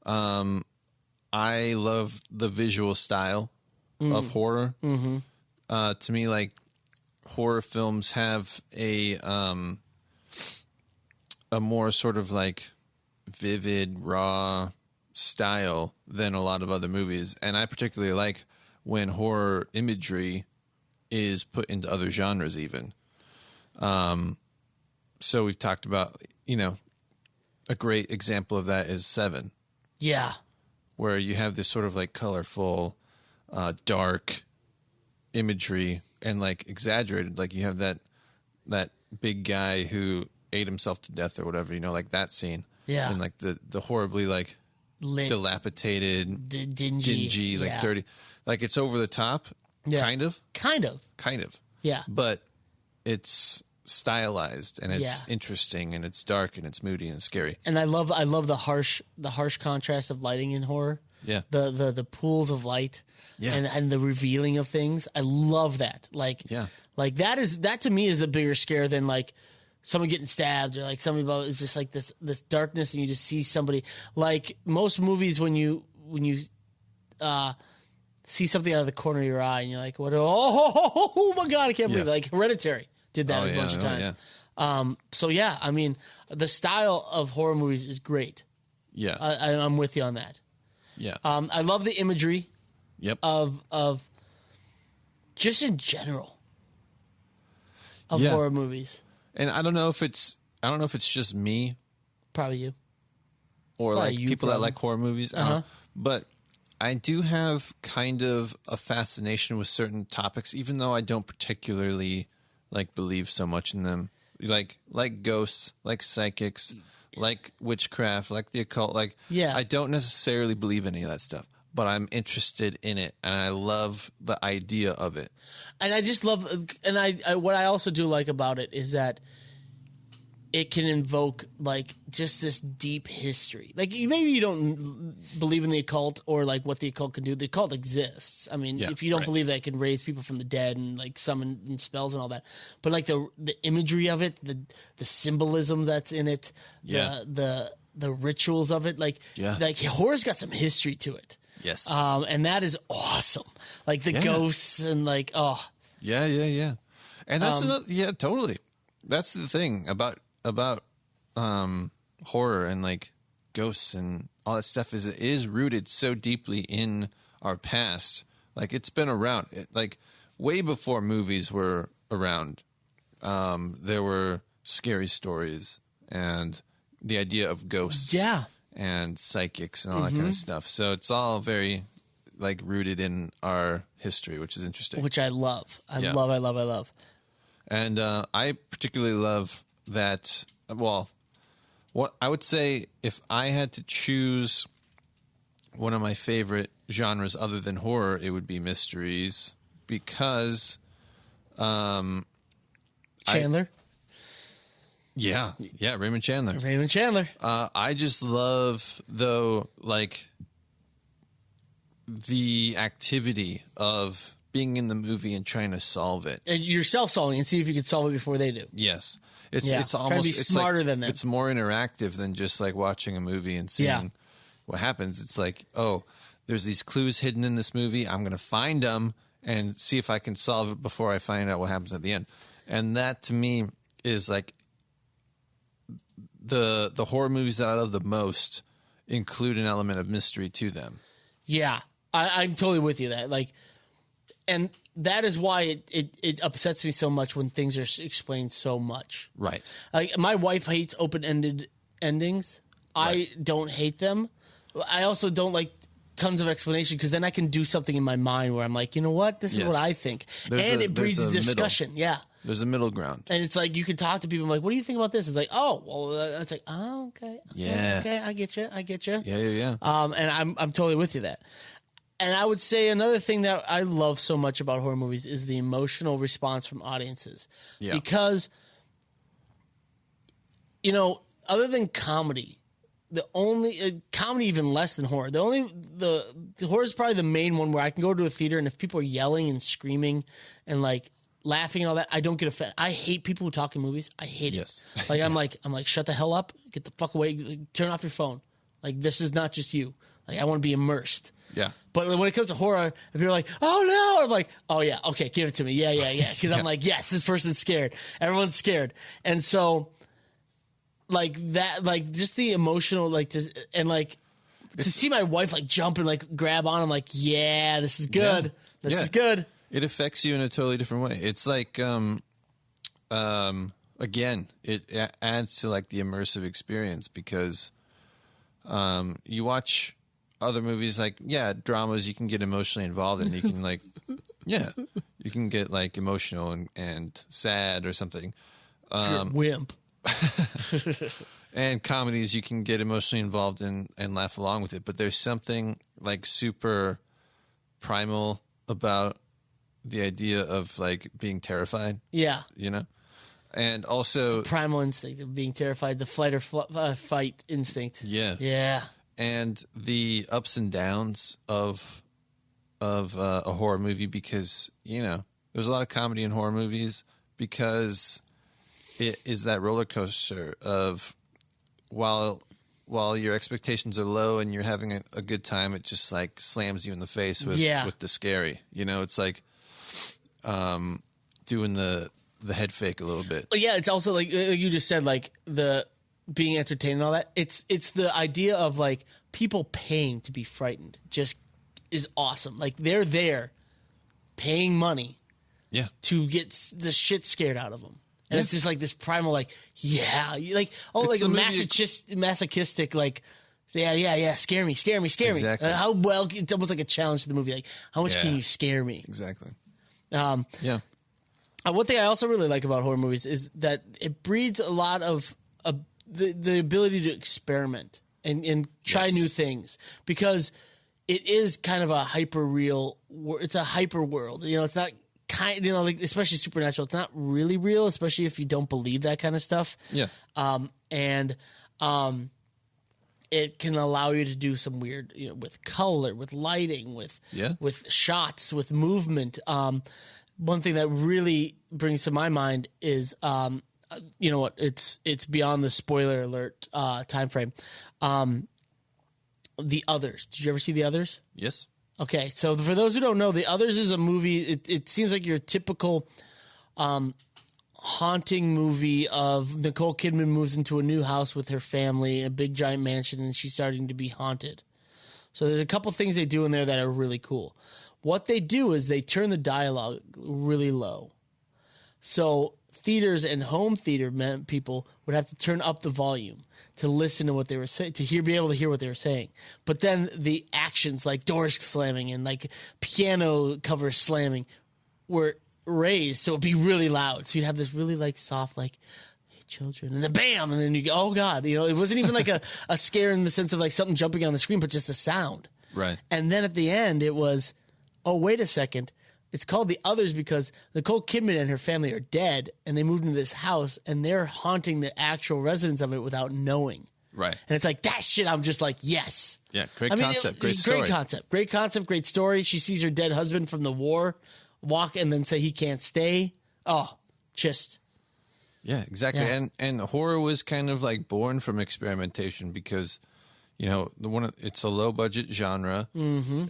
I love the visual style of horror. Mm-hmm. To me, like, horror films have a more sort of like vivid, raw style than a lot of other movies. And I particularly like when horror imagery is put into other genres even. So we've talked about, a great example of that is Seven. Yeah. Where you have this sort of like colorful, dark imagery and like exaggerated. Like you have that big guy who ate himself to death or whatever, like that scene. Yeah. And like the horribly like lit, dilapidated, dingy, like dirty. Like it's over the top, kind of. Yeah. But it's stylized and it's interesting and it's dark and it's moody and scary. And I love the harsh contrast of lighting in horror. Yeah. The pools of light. Yeah. And the revealing of things. I love that. Like that to me is a bigger scare than like someone getting stabbed or like somebody about it's just like this darkness and you just see somebody. Like most movies when you see something out of the corner of your eye and you're like, what? Oh my God, I can't believe it. Like Hereditary did that a bunch of times. Yeah. So yeah, I mean, the style of horror movies is great. Yeah. I'm with you on that. Yeah. I love the imagery. Yep. Of just in general of horror movies. And I don't know if it's just me Probably you. or Probably like you, people that like horror movies. Uh-huh. But I do have kind of a fascination with certain topics, even though I don't particularly like believe so much in them. Like ghosts, like psychics, like witchcraft, like the occult. Like I don't necessarily believe any of that stuff, but I'm interested in it, and I love the idea of it. And I just love, and I what I also do like about it is that it can invoke like just this deep history. Like maybe you don't believe in the occult or like what the occult can do. The occult exists. I mean, if you don't believe that it can raise people from the dead and like summon spells and all that, but like the imagery of it, the symbolism that's in it, the rituals of it, like horror's got some history to it. Yes. And that is awesome. Like the ghosts and like, Yeah. And that's totally. That's the thing about horror and like ghosts and all that stuff is it is rooted so deeply in our past. Like it's been around like way before movies were around. There were scary stories and the idea of ghosts and psychics and all that kind of stuff. So it's all very like rooted in our history, which is interesting. Which I love. I love. And I particularly love that. Well, what I would say, if I had to choose one of my favorite genres other than horror, it would be mysteries, because Chandler. Raymond Chandler. I just love, though, like the activity of being in the movie and trying to solve it. And yourself solving and see if you can solve it before they do. Yes. It's almost trying to be smarter than them. It's more interactive than just like watching a movie and seeing what happens. It's like, oh, there's these clues hidden in this movie. I'm going to find them and see if I can solve it before I find out what happens at the end. And that, to me, is like the horror movies that I love the most include an element of mystery to them. Yeah, I'm totally with you. That and that is why it upsets me so much when things are explained so much. Right. Like, my wife hates open-ended endings. Right. I don't hate them. I also don't like tons of explanation, because then I can do something in my mind where I'm like, you know what? This is what I think. It breeds discussion. Yeah. There's a middle ground. And it's like, you can talk to people. I'm like, what do you think about this? It's like, oh, well, it's like, oh, okay. Yeah. Okay, I get you. Yeah. And I'm totally with you that. And I would say another thing that I love so much about horror movies is the emotional response from audiences. Yeah. Because, other than comedy, the only comedy, even less than horror, the horror is probably the main one where I can go to a theater, and if people are yelling and screaming and like laughing and all that, I don't get offended. I hate people who talk in movies. I hate it. Like, I'm like, shut the hell up, get the fuck away, like, turn off your phone. Like, this is not just you. Like, I want to be immersed. Yeah. But when it comes to horror, if you're like, oh no, I'm like, oh yeah, okay, give it to me. Yeah. Because I'm like, yes, this person's scared. Everyone's scared. And so, like that, like just the emotional, like, to see my wife like jump and like grab on, I'm like, yeah, this is good. This is good. It affects you in a totally different way. It's like, again, it adds to like the immersive experience, because you watch other movies, like, dramas, you can get emotionally involved and you can like, you can get like emotional and sad or something. You're a wimp. And comedies, you can get emotionally involved and laugh along with it. But there's something like super primal about the idea of like being terrified. Yeah. And also it's a primal instinct of being terrified, the flight or fight instinct. Yeah. Yeah. And the ups and downs of a horror movie, because, there's a lot of comedy in horror movies, because it is that roller coaster of while your expectations are low and you're having a good time, it just like slams you in the face with the scary. It's like doing the head fake a little bit. Yeah, it's also like you just said, like the being entertained and all that. It's the idea of like people paying to be frightened just is awesome. Like, they're there paying money to get the shit scared out of them. And it's just like this primal, like, like, oh, it's like a masochistic, like, scare me. Exactly. How well, it's almost like a challenge to the movie. Like, how much can you scare me? Exactly. One thing I also really like about horror movies is that it breeds a lot of the ability to experiment and try new things, because it is kind of a hyper real. It's a hyper world. It's not like, especially supernatural. It's not really real, especially if you don't believe that kind of stuff. Yeah. It can allow you to do some weird, with color, with lighting, with shots, with movement. One thing that really brings to my mind is, you know what? It's beyond the spoiler alert time frame. The Others. Did you ever see The Others? Yes. Okay, so for those who don't know, The Others is a movie. It seems like your typical haunting movie of Nicole Kidman moves into a new house with her family, a big giant mansion, and she's starting to be haunted. So there's a couple things they do in there that are really cool. What they do is they turn the dialogue really low. So theaters and home theater people would have to turn up the volume to listen to what they were saying, be able to hear what they were saying. But then the actions like doors slamming and like piano covers slamming were raised, so it'd be really loud. So you'd have this really like soft like, hey children, and then bam, and then you go, oh God, it wasn't even like a scare in the sense of like something jumping on the screen, but just the sound. Right. And then at the end it was, oh wait a second. It's called The Others because Nicole Kidman and her family are dead, and they moved into this house, and they're haunting the actual residents of it without knowing. Right. And it's like, that shit, I'm just like, yes. Yeah, great concept, great story. Great concept, great story. She sees her dead husband from the war walk and then say he can't stay. Oh, just... Yeah, exactly. Yeah. And horror was kind of like born from experimentation because, it's a low-budget genre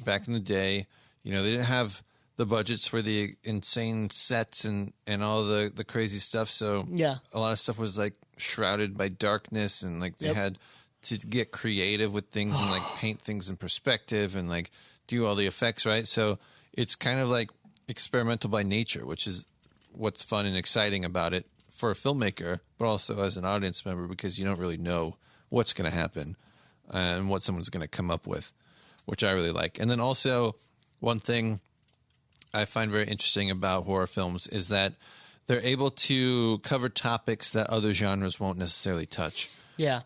back in the day. They didn't have the budgets for the insane sets and all the crazy stuff. So yeah, a lot of stuff was like shrouded by darkness, and like they had to get creative with things and like paint things in perspective and like do all the effects, right? So it's kind of like experimental by nature, which is what's fun and exciting about it for a filmmaker, but also as an audience member, because you don't really know what's going to happen and what someone's going to come up with, which I really like. And then also one thing I find very interesting about horror films is that they're able to cover topics that other genres won't necessarily touch. Yeah.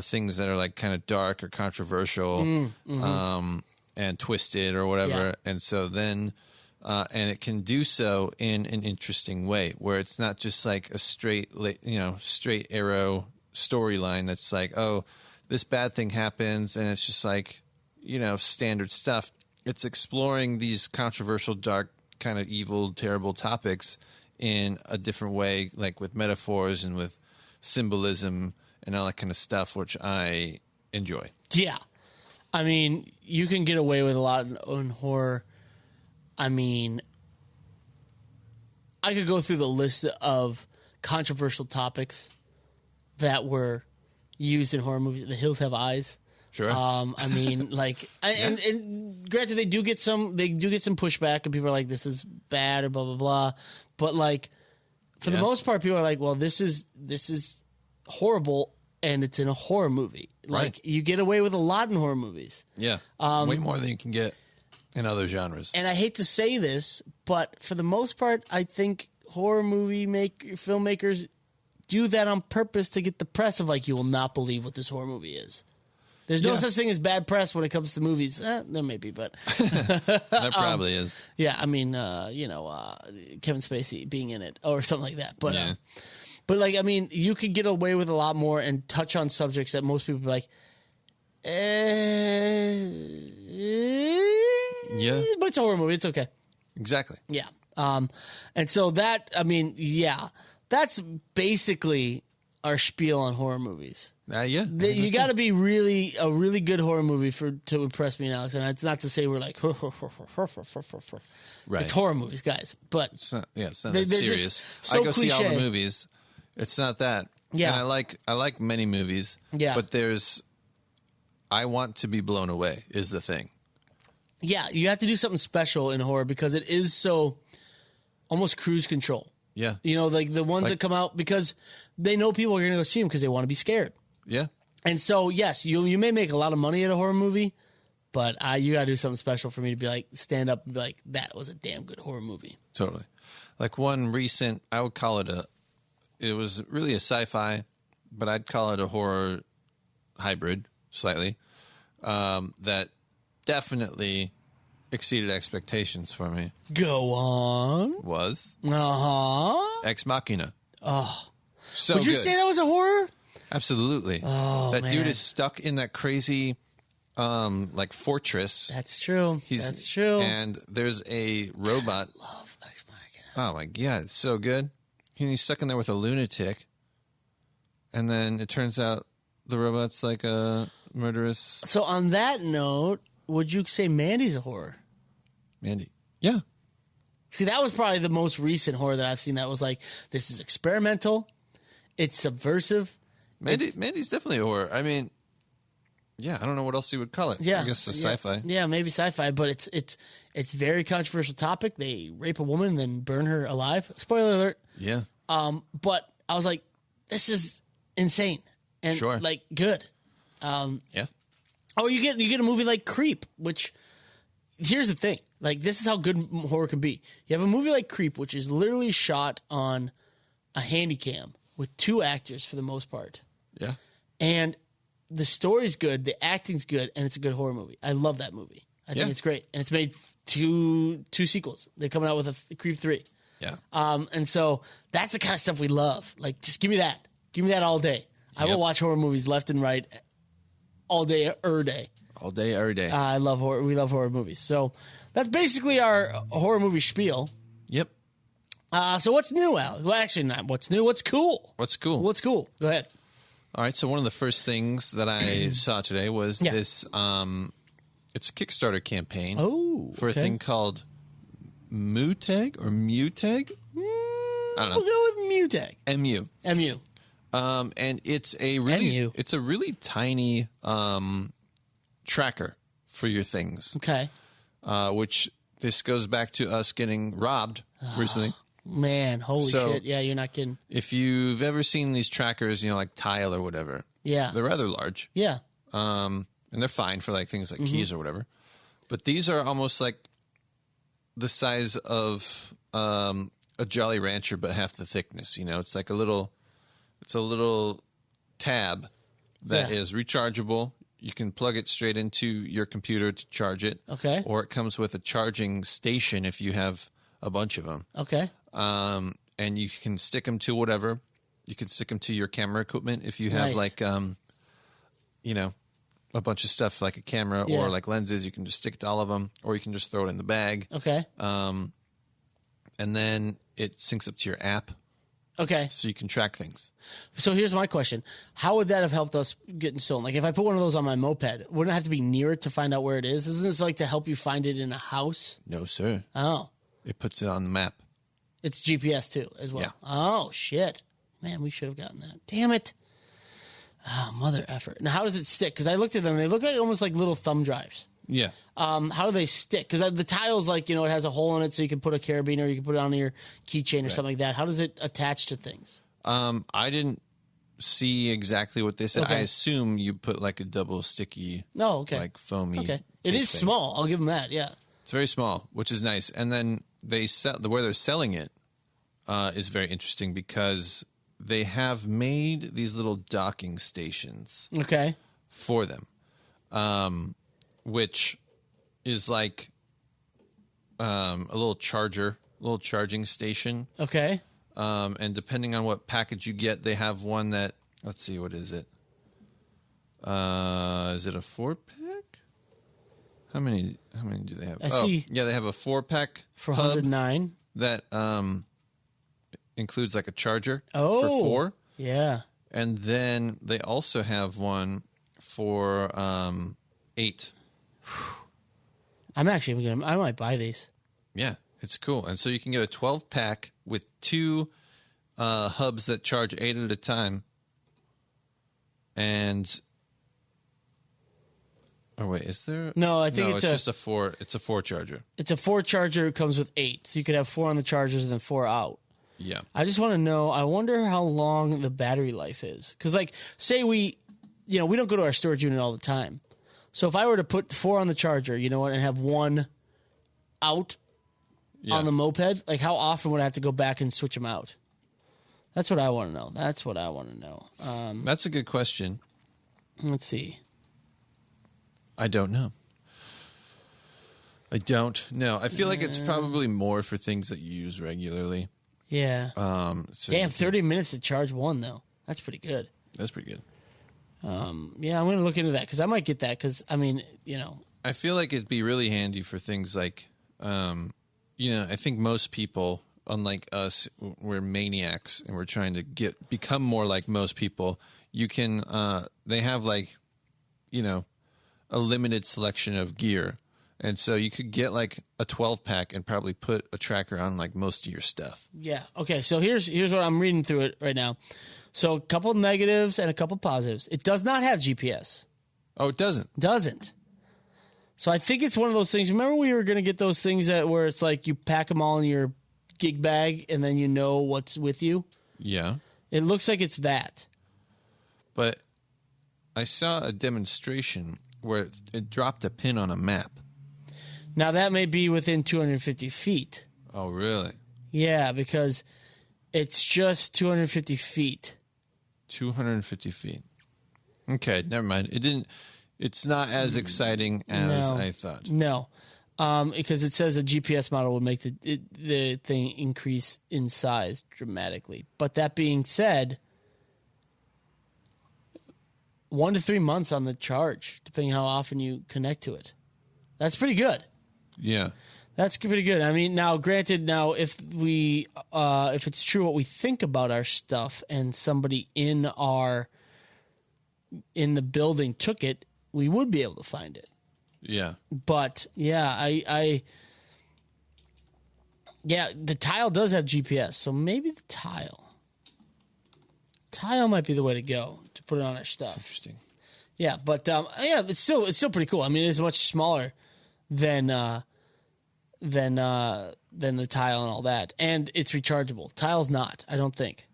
Things that are like kind of dark or controversial and twisted or whatever. Yeah. And so then, and it can do so in an interesting way where it's not just like a straight arrow storyline that's like, oh, this bad thing happens and it's just like, standard stuff. It's exploring these controversial, dark, kind of evil, terrible topics in a different way, like with metaphors and with symbolism and all that kind of stuff, which I enjoy. Yeah. I mean, you can get away with a lot in horror. I mean, I could go through the list of controversial topics that were used in horror movies. The Hills Have Eyes. Sure. I mean, like, and granted, they do get some pushback, and people are like, "This is bad," or blah blah blah. But like, for the most part, people are like, "Well, this is horrible," and it's in a horror movie. Like, you get away with a lot in horror movies. Yeah, way more than you can get in other genres. And I hate to say this, but for the most part, I think horror movie filmmakers do that on purpose to get the press of like, you will not believe what this horror movie is. There's no such thing as bad press when it comes to movies. There may be, but there probably is. Yeah, I mean, Kevin Spacey being in it or something like that. But but like, I mean, you could get away with a lot more and touch on subjects that most people be like, yeah, but it's a horror movie. It's okay. Exactly. Yeah. And so that, I mean, that's basically our spiel on horror movies. You got to be a really good horror movie to impress me and Alex. And it's not to say we're like, right. It's horror movies, guys. But it's not that serious. So I go cliche. see all the movies. It's not that. Yeah. And I like many movies. Yeah. But I want to be blown away is the thing. Yeah, you have to do something special in horror because it is so almost cruise control. Yeah. Like the ones that come out because they know people are going to go see them because they want to be scared. Yeah. And so, yes, you may make a lot of money at a horror movie, but you got to do something special for me to be like, stand up and be like, that was a damn good horror movie. Totally. Like one recent, I would call it it was really a sci-fi, but I'd call it a horror hybrid slightly, that definitely exceeded expectations for me. Go on. Was Ex Machina. Oh. So would you say that was a horror? Absolutely. Oh, that man. dude is stuck in that crazy like fortress. That's true. That's true. And there's a robot. I love Ex Machina. Oh my god, it's so good. And he's stuck in there with a lunatic. And then it turns out the robot's like a murderous. So on that note, would you say Mandy's a horror? Mandy. Yeah. See, that was probably the most recent horror that I've seen that was like, this is experimental. It's subversive. Mandy's definitely a horror. I mean, yeah, I don't know what else you would call it. Yeah, I guess it's sci-fi. Yeah, maybe sci-fi, but it's very controversial topic. They rape a woman and then burn her alive. Spoiler alert. Yeah. But I was like, this is insane and Sure. like good. Yeah. Oh, you get a movie like Creep, which here's the thing. Like, this is how good horror can be. You have a movie like Creep, which is literally shot on a handy cam with 2 actors for the most part. Yeah. And the story's good, the acting's good, and it's a good horror movie. I love that movie. I think it's great. And it's made two sequels. They're coming out with a Creep 3. Yeah. And so that's the kind of stuff we love. Like, just give me that. Give me that all day. I will watch horror movies left and right all day, day. All day, every day. I love horror. We love horror movies. So that's basically our horror movie spiel. Yep. So what's new, Alex? Well, actually, not what's new. What's cool? What's cool? What's cool? Go ahead. All right. So one of the first things that I saw today was this. It's a Kickstarter campaign. For a thing called Muteg or Muteg. I don't know. We'll go with Muteg. MU. MU. And it's a really tiny tracker for your things. Okay. Which this goes back to us getting robbed recently. Man, holy shit. Yeah, you're not kidding. If you've ever seen these trackers, like Tile or whatever. Yeah. They're rather large. Yeah. And they're fine for like things like keys or whatever. But these are almost like the size of a Jolly Rancher, but half the thickness. It's like a little tab that is rechargeable. You can plug it straight into your computer to charge it. Okay. Or it comes with a charging station if you have a bunch of them. Okay. And you can stick them to whatever. You can stick them to your camera equipment if you have like, a bunch of stuff like a camera or like lenses. You can just stick it to all of them, or you can just throw it in the bag. Okay. And then it syncs up to your app. Okay. So you can track things. So here's my question. How would that have helped us getting stolen? Like, if I put one of those on my moped, wouldn't I have to be near it to find out where it is? Isn't this like to help you find it in a house? No, sir. Oh. It puts it on the map. It's GPS too, as well. Yeah. Oh, shit. Man, we should have gotten that. Damn it. Oh, mother effer. Now, how does it stick? Because I looked at them. They look like almost like little thumb drives. Yeah. How do they stick? Because the tile's like, it has a hole in it, so you can put a carabiner, or you can put it on your keychain or something like that. How does it attach to things? I didn't see exactly what they said. Okay. I assume you put like a double sticky, like foamy. Okay. It is thing. small. I'll give them that. Yeah. It's very small, which is nice. And then where they're selling it is very interesting because they have made these little docking stations. Okay. For them, which is like a little charging station. Okay. And depending on what package you get, they have one that, let's see, what is it? Is it a 4-pack? How many do they have? I see. Yeah, they have a 4-pack For 109. that includes like a charger Oh. for 4. Yeah. And then they also have one for 8. I'm actually going to, I might buy these. Yeah, it's cool. And so you can get a 12-pack with 2 hubs that charge 8 at a time. And oh wait, is there? No, I think it's just a 4. It's a 4 charger. It's a 4 charger. It comes with 8, so you could have 4 on the chargers and then 4 out. Yeah. I just want to know. I wonder how long the battery life is, because like, say we don't go to our storage unit all the time. So if I were to put 4 on the charger, and have 1 out on the moped, like how often would I have to go back and switch them out? That's what I want to know. That's a good question. Let's see. I don't know. I feel like it's probably more for things that you use regularly. Yeah. So Damn, 30 minutes to charge 1 though. That's pretty good. That's pretty good. Yeah, I'm going to look into that because I might get that because, I feel like it'd be really handy for things like, I think most people, unlike us, we're maniacs and we're trying to become more like most people. You can, they have like, a limited selection of gear. And so you could get like a 12-pack and probably put a tracker on like most of your stuff. Yeah. Okay. So here's what I'm reading through it right now. So a couple negatives and a couple positives. It does not have GPS. Oh, it doesn't? Doesn't. So I think it's one of those things. Remember we were going to get those things where it's like you pack them all in your gig bag and then what's with you? Yeah. It looks like it's that. But I saw a demonstration where it dropped a pin on a map. Now, that may be within 250 feet. Oh, really? Yeah, because it's just 250 feet. 250 feet. Okay, never mind. It's not as exciting as I thought. No, because it says a GPS model would make the thing increase in size dramatically. But that being said, 1 to 3 months on the charge, depending how often you connect to it. That's pretty good. Yeah. That's pretty good. I mean, now, granted, if it's true what we think about our stuff, and somebody in the building took it, we would be able to find it. Yeah. But yeah, the tile does have GPS, so maybe the tile might be the way to go to put it on our stuff. That's interesting. Yeah, but it's still pretty cool. I mean, it's much smaller than the tile and all that, and it's rechargeable. Tile's not, I don't think.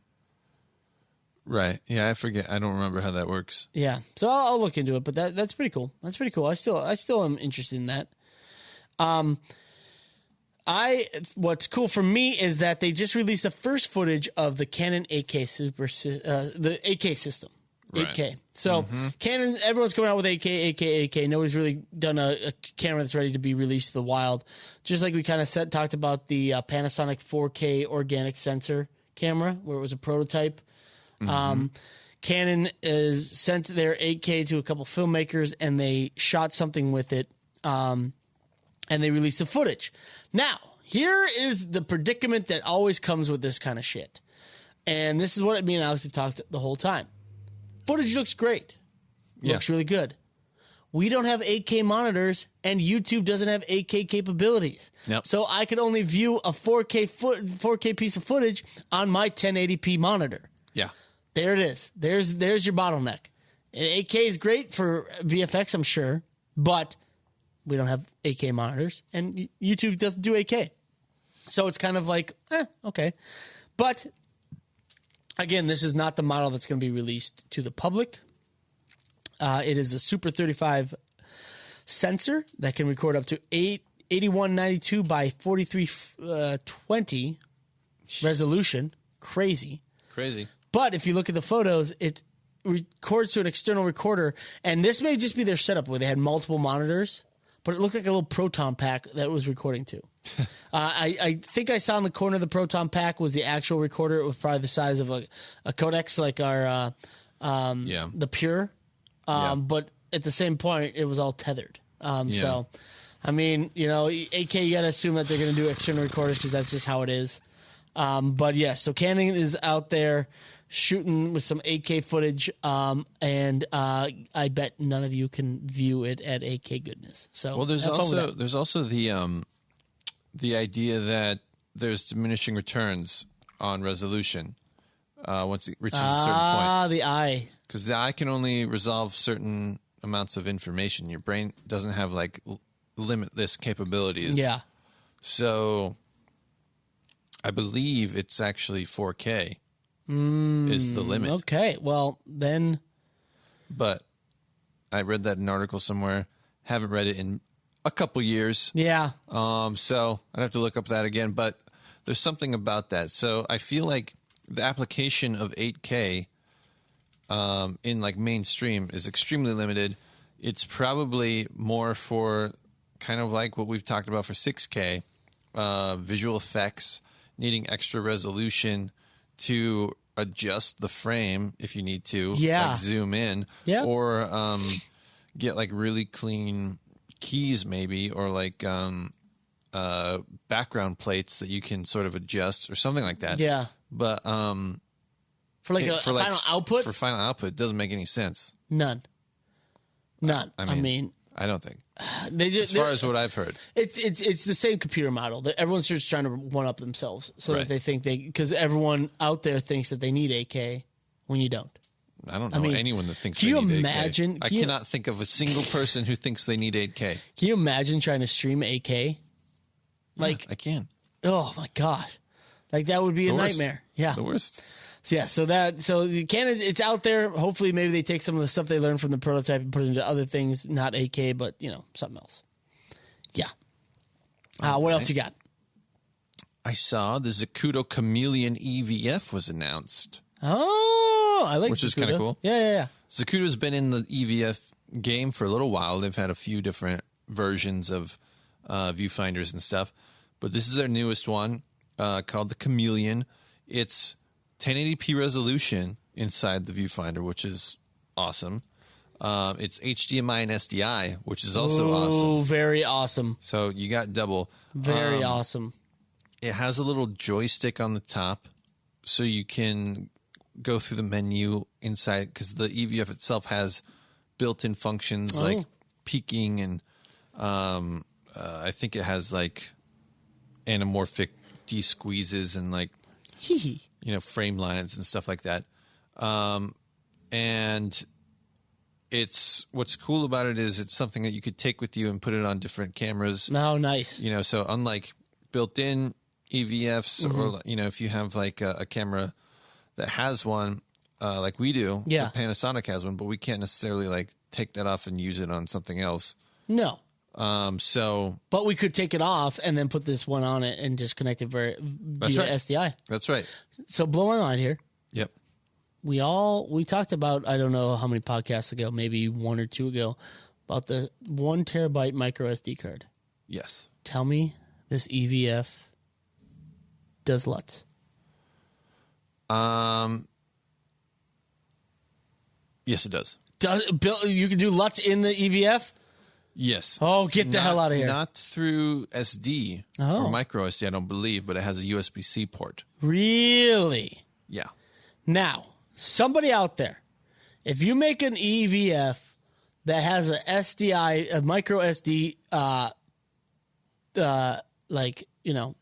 Right. Yeah, I forget. I don't remember how that works. Yeah, so I'll look into it, but that's pretty cool. That's pretty cool. I still am interested in that. What's cool for me is that they just released the first footage of the Canon 8K the 8K system. Right. 8K. So Canon, everyone's coming out with 8K, 8K, 8K. Nobody's really done a camera that's ready to be released to the wild. Just like we kind of talked about the Panasonic 4K organic sensor camera, where it was a prototype. Canon is sent their 8K to a couple filmmakers, and they shot something with it, and they released the footage. Now, here is the predicament that always comes with this kind of shit. And this is what me and Alex have talked the whole time. Footage looks great. Looks really good. We don't have 8K monitors, and YouTube doesn't have 8K capabilities. Yep. So I could only view a 4K piece of footage on my 1080p monitor. Yeah. There it is. There's your bottleneck. 8K is great for VFX, I'm sure, but we don't have 8K monitors, and YouTube doesn't do 8K. So it's kind of like, okay. But again, this is not the model that's going to be released to the public. It is a Super 35 sensor that can record up to 8192 by 4320 resolution. Crazy. But if you look at the photos, it records to an external recorder, and this may just be their setup where they had multiple monitors, but it looked like a little Proton pack that it was recording to. I think I saw in the corner of the Proton pack was the actual recorder. It was probably the size of a codex, like our the Pure. But at the same point, it was all tethered. So, I mean, 8K, you got to assume that they're going to do external recorders because that's just how it is. But yes, so Canon is out there shooting with some 8K footage, and I bet none of you can view it at 8K goodness. So, well, there's also the idea that there's diminishing returns on resolution once it reaches a certain point. The eye, because the eye can only resolve certain amounts of information. Your brain doesn't have like limitless capabilities. Yeah. So I believe it's actually 4K is the limit. Okay, well, then. But I read that in an article somewhere. Haven't read it in a couple years. Yeah. So I'd have to look up that again. But there's something about that. So I feel like the application of 8K in like mainstream is extremely limited. It's probably more for kind of like what we've talked about for 6K, visual effects, needing extra resolution to adjust the frame if you need to, like zoom in, or get like really clean keys maybe, or like background plates that you can sort of adjust or something like that. Yeah. But for like final output? For final output, it doesn't make any sense. None. I mean, I don't think. As far as what I've heard, it's the same computer model that everyone's just trying to one up themselves, so that they think because everyone out there thinks that they need 8K when you don't. I don't know anyone that thinks. Can they you need imagine? 8K. I cannot think of a single person who thinks they need 8K. Can you imagine trying to stream 8K? Like I can. Oh my god, like that would be a nightmare. Yeah, the worst. So Canon, it's out there. Hopefully, maybe they take some of the stuff they learned from the prototype and put it into other things, not 8K, but something else. Yeah. What else you got? I saw the Zacuto Chameleon EVF was announced. Oh, I like which Zacuto. is kind of cool. Yeah. Zacuto's been in the EVF game for a little while. They've had a few different versions of viewfinders and stuff, but this is their newest one called the Chameleon. It's 1080p resolution inside the viewfinder, which is awesome. It's HDMI and SDI, which is also awesome. Oh, very awesome. So you got double. Very awesome. It has a little joystick on the top, so you can go through the menu inside, because the EVF itself has built-in functions like peaking, and I think it has like anamorphic de-squeezes and like frame lines and stuff like that. And what's cool about it is it's something that you could take with you and put it on different cameras. Oh, nice. So unlike built-in EVFs, or if you have like a camera that has one, like we do, yeah, Panasonic has one, but we can't necessarily like take that off and use it on something else. No. But we could take it off and then put this one on it and just connect it via SDI. That's right. So blow my mind here. Yep. We talked about, I don't know how many podcasts ago, maybe one or two ago, about the 1 terabyte micro SD card. Yes. Tell me this EVF does LUTs. Yes, it does. You can do LUTs in the EVF? Yes. Oh, get the hell out of here. Not through SD or micro SD, I don't believe, but it has a USB-C port. Really? Yeah. Now, somebody out there, if you make an EVF that has a micro SD,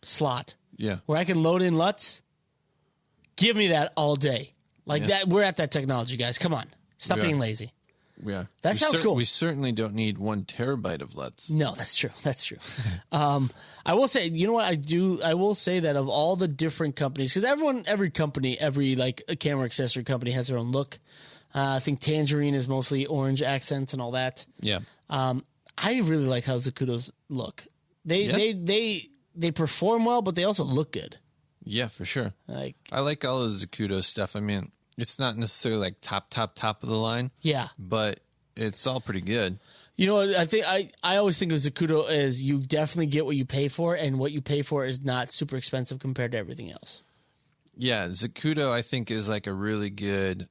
slot, yeah, where I can load in LUTs, give me that all day. That. We're at that technology, guys. Come on. Stop being lazy. Yeah. That sounds cool. We certainly don't need 1 terabyte of LUTs. No, that's true. That's true. I will say, you know what I do? I will say that of all the different companies, because every company, every a camera accessory company has their own look. I think Tangerine is mostly orange accents and all that. Yeah. I really like how Zacuto's look. They perform well, but they also look good. Yeah, for sure. I like all of the Zacuto stuff. I mean, it's not necessarily like top of the line. Yeah. But it's all pretty good. You know, I think I always think of Zacuto as you definitely get what you pay for, and what you pay for is not super expensive compared to everything else. Yeah, Zacuto I think is like a really good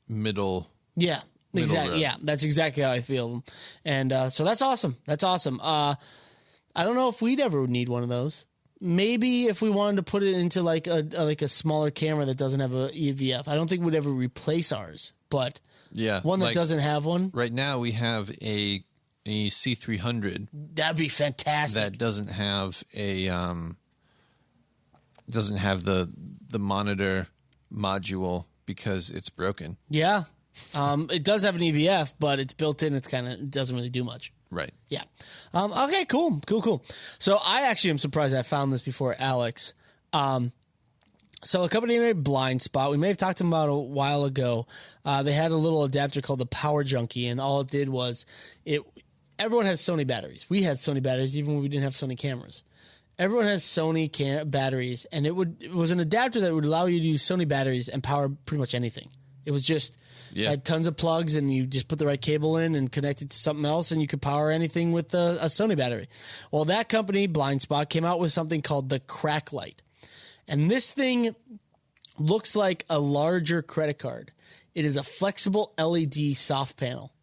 middle. Yeah, exactly. Road. Yeah, that's exactly how I feel. And so that's awesome. That's awesome. I don't know if we'd ever need one of those. Maybe if we wanted to put it into like a smaller camera that doesn't have a EVF. I don't think we'd ever replace ours, but one that doesn't have one. Right now we have a C300. That'd be fantastic. That doesn't have the monitor module because it's broken. Yeah. It does have an EVF, but it's built in. It doesn't really do much. Right. Yeah. Okay, cool. So I actually am surprised I found this before Alex. So a company named Blind Spot, we may have talked about a while ago. They had a little adapter called the Power Junkie, and all it did was everyone has Sony batteries. We had Sony batteries even when we didn't have Sony cameras. Everyone has Sony batteries, and it was an adapter that would allow you to use Sony batteries and power pretty much anything. It was just had tons of plugs, and you just put the right cable in and connect it to something else, and you could power anything with a Sony battery. Well, that company, Blind Spot, came out with something called the Crack Light. And this thing looks like a larger credit card. It is a flexible LED soft panel.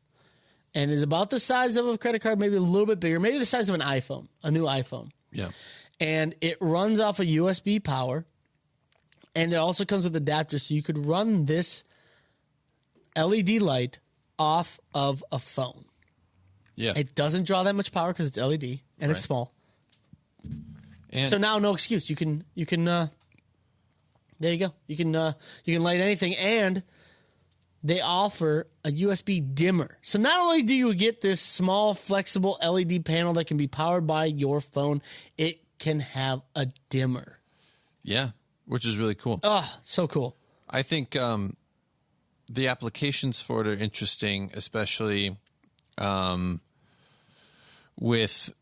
And is about the size of a credit card, maybe a little bit bigger, maybe the size of an iPhone, a new iPhone. Yeah. And it runs off of USB power. And it also comes with adapters, so you could run this LED light off of a phone. Yeah. It doesn't draw that much power because it's LED and it's small. And so now no excuse. You can there you go. You can light anything, and they offer a USB dimmer. So not only do you get this small flexible LED panel that can be powered by your phone, it can have a dimmer. Yeah. which is really cool. Oh, so cool. I think the applications for it are interesting, especially with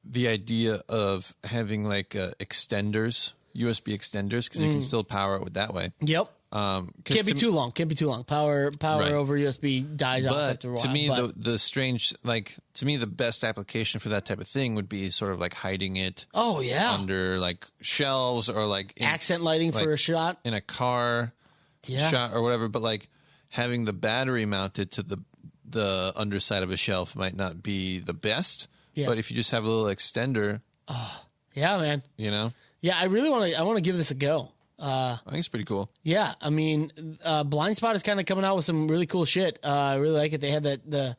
the idea of having like extenders, USB extenders, because you can still power it with that way. Yep. Can't be too long. Power Right. over USB dies off But after a while. to me, the strange, like, to me, the best application for that type of thing would be sort of like hiding it oh yeah, under like shelves or like accent lighting for a shot. in a car shot or whatever. But like having the battery mounted to the underside of a shelf might not be the best. Yeah. But if you just have a little extender, Yeah, man. you know, Yeah, I really want to. I want to give this a go. I think it's pretty cool. Yeah, I mean, Blind Spot is kind of coming out with some really cool shit. I really like it. They had the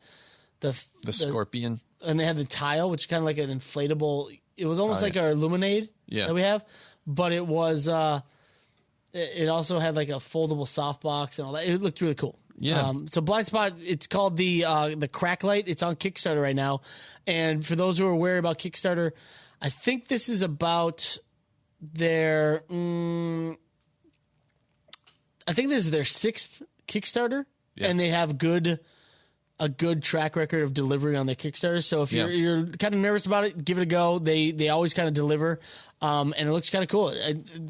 Scorpion. and they had the tile, which is kind of like an inflatable. It was almost like our Illuminate that we have, but it was. It also had like a foldable softbox and all that. It looked really cool. Yeah. So Blind Spot, it's called the Crack Light. It's on Kickstarter right now, and for those who are worried about Kickstarter, I think this is about their. I think this is their 6th Kickstarter, and they have a good track record of delivery on their Kickstarter. So if you're kind of nervous about it, give it a go. They always kind of deliver, and it looks kind of cool.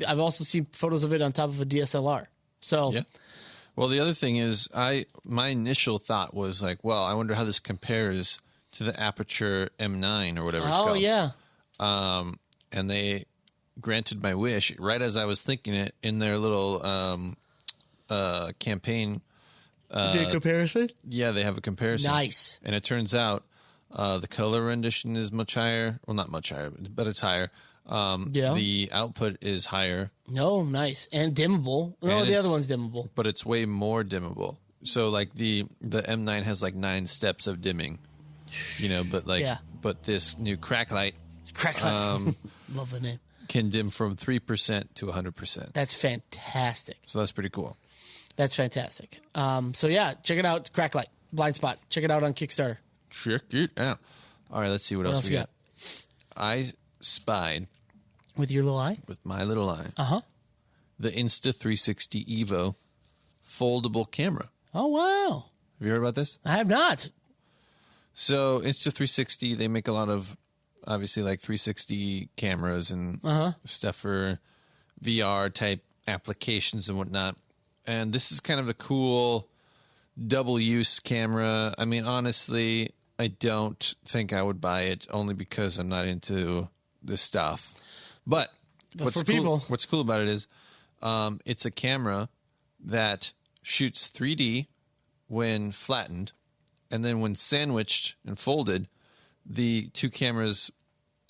I've also seen photos of it on top of a DSLR. So Yeah. Well, the other thing is, my initial thought was like, well, I wonder how this compares to the Aperture M9 or whatever it's called. oh yeah, And they granted my wish right as I was thinking it in their little campaign. big comparison. Yeah, they have a comparison. Nice. And it turns out the color rendition is much higher. Well, not much higher, but it's higher. The output is higher. No, nice and dimmable. No, And the it's- other one's dimmable. But it's way more dimmable. So like the M9 has like 9 steps of dimming, but like but this new Crack Light Crack Light. Love the name. can dim from 3% to 100%. That's fantastic. So that's pretty cool. That's fantastic. So yeah, check it out. Crack Light, Blind Spot. Check it out on Kickstarter. Check it out. All right, let's see what else we you got. I spied With your little eye. with my little eye Uh-huh. the Insta360 Evo foldable camera. Oh wow. Have you heard about this? I have not. So Insta360, they make a lot of obviously like 360 cameras and stuff for VR type applications and whatnot. And this is kind of a cool double use camera. I mean, honestly, I don't think I would buy it only because I'm not into this stuff. But for people, what's cool about it is it's a camera that shoots 3D when flattened, and then when sandwiched and folded, the two cameras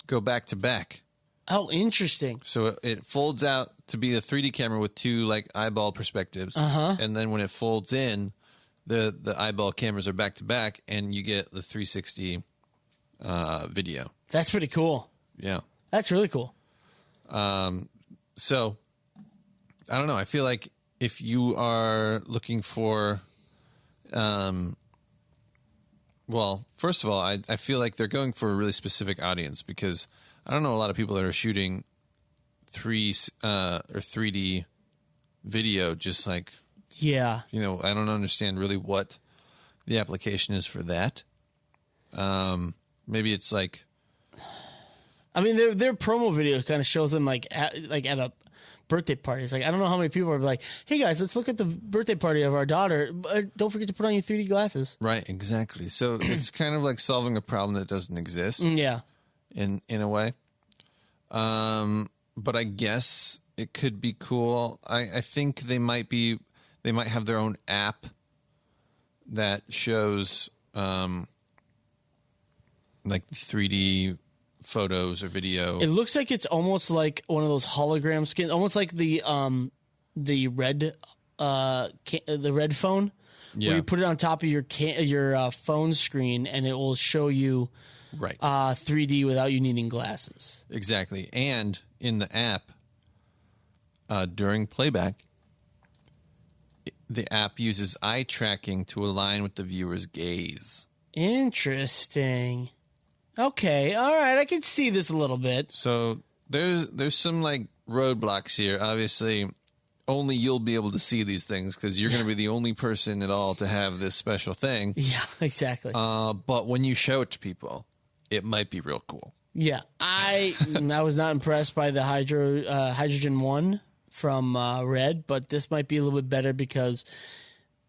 go back to back. oh, interesting. So it folds out to be a 3D camera with two like eyeball perspectives, and then when it folds in, the eyeball cameras are back to back, and you get the 360 video. That's pretty cool. Yeah. That's really cool. So I don't know. I feel like if you are looking for, well, first of all, I feel like they're going for a really specific audience because I don't know a lot of people that are shooting 3D video. Just like, Yeah. I don't understand really what the application is for that. Maybe it's like, I mean, their promo video kind of shows them like at a birthday party. It's like, I don't know how many people are like, hey guys, let's look at the birthday party of our daughter. Don't forget to put on your 3D glasses. right, exactly. So it's kind of like solving a problem that doesn't exist. Yeah. in a way. But I guess it could be cool. I think they might have their own app that shows like 3D photos or video. It looks like it's almost like one of those hologram skins, almost like the red phone. Yeah. Where you put it on top of your phone screen and it will show you Right. 3D without you needing glasses. Exactly. And in the app, during playback, the app uses eye tracking to align with the viewer's gaze. Interesting. Okay, all right, I can see this a little bit. So there's some like roadblocks here. Obviously, only you'll be able to see these things because you're going to be the only person at all to have this special thing. Yeah, exactly. But when you show it to people, it might be real cool. Yeah, I was not impressed by the hydrogen one from Red, but this might be a little bit better because,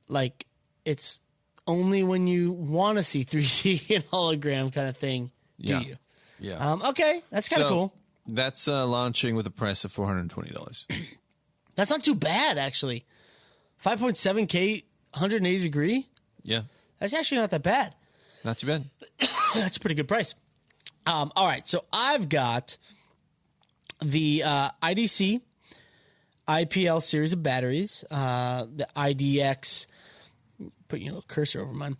like, it's only when you want to see 3D and hologram kind of thing, do you? Yeah. Okay, that's kind of cool. That's launching with a price of $420. That's not too bad, actually. 5.7K, 180 degree? Yeah. That's actually not that bad. Not too bad. That's a pretty good price. All right, so I've got the IDC IPL series of batteries, the IDX, putting your little cursor over mine,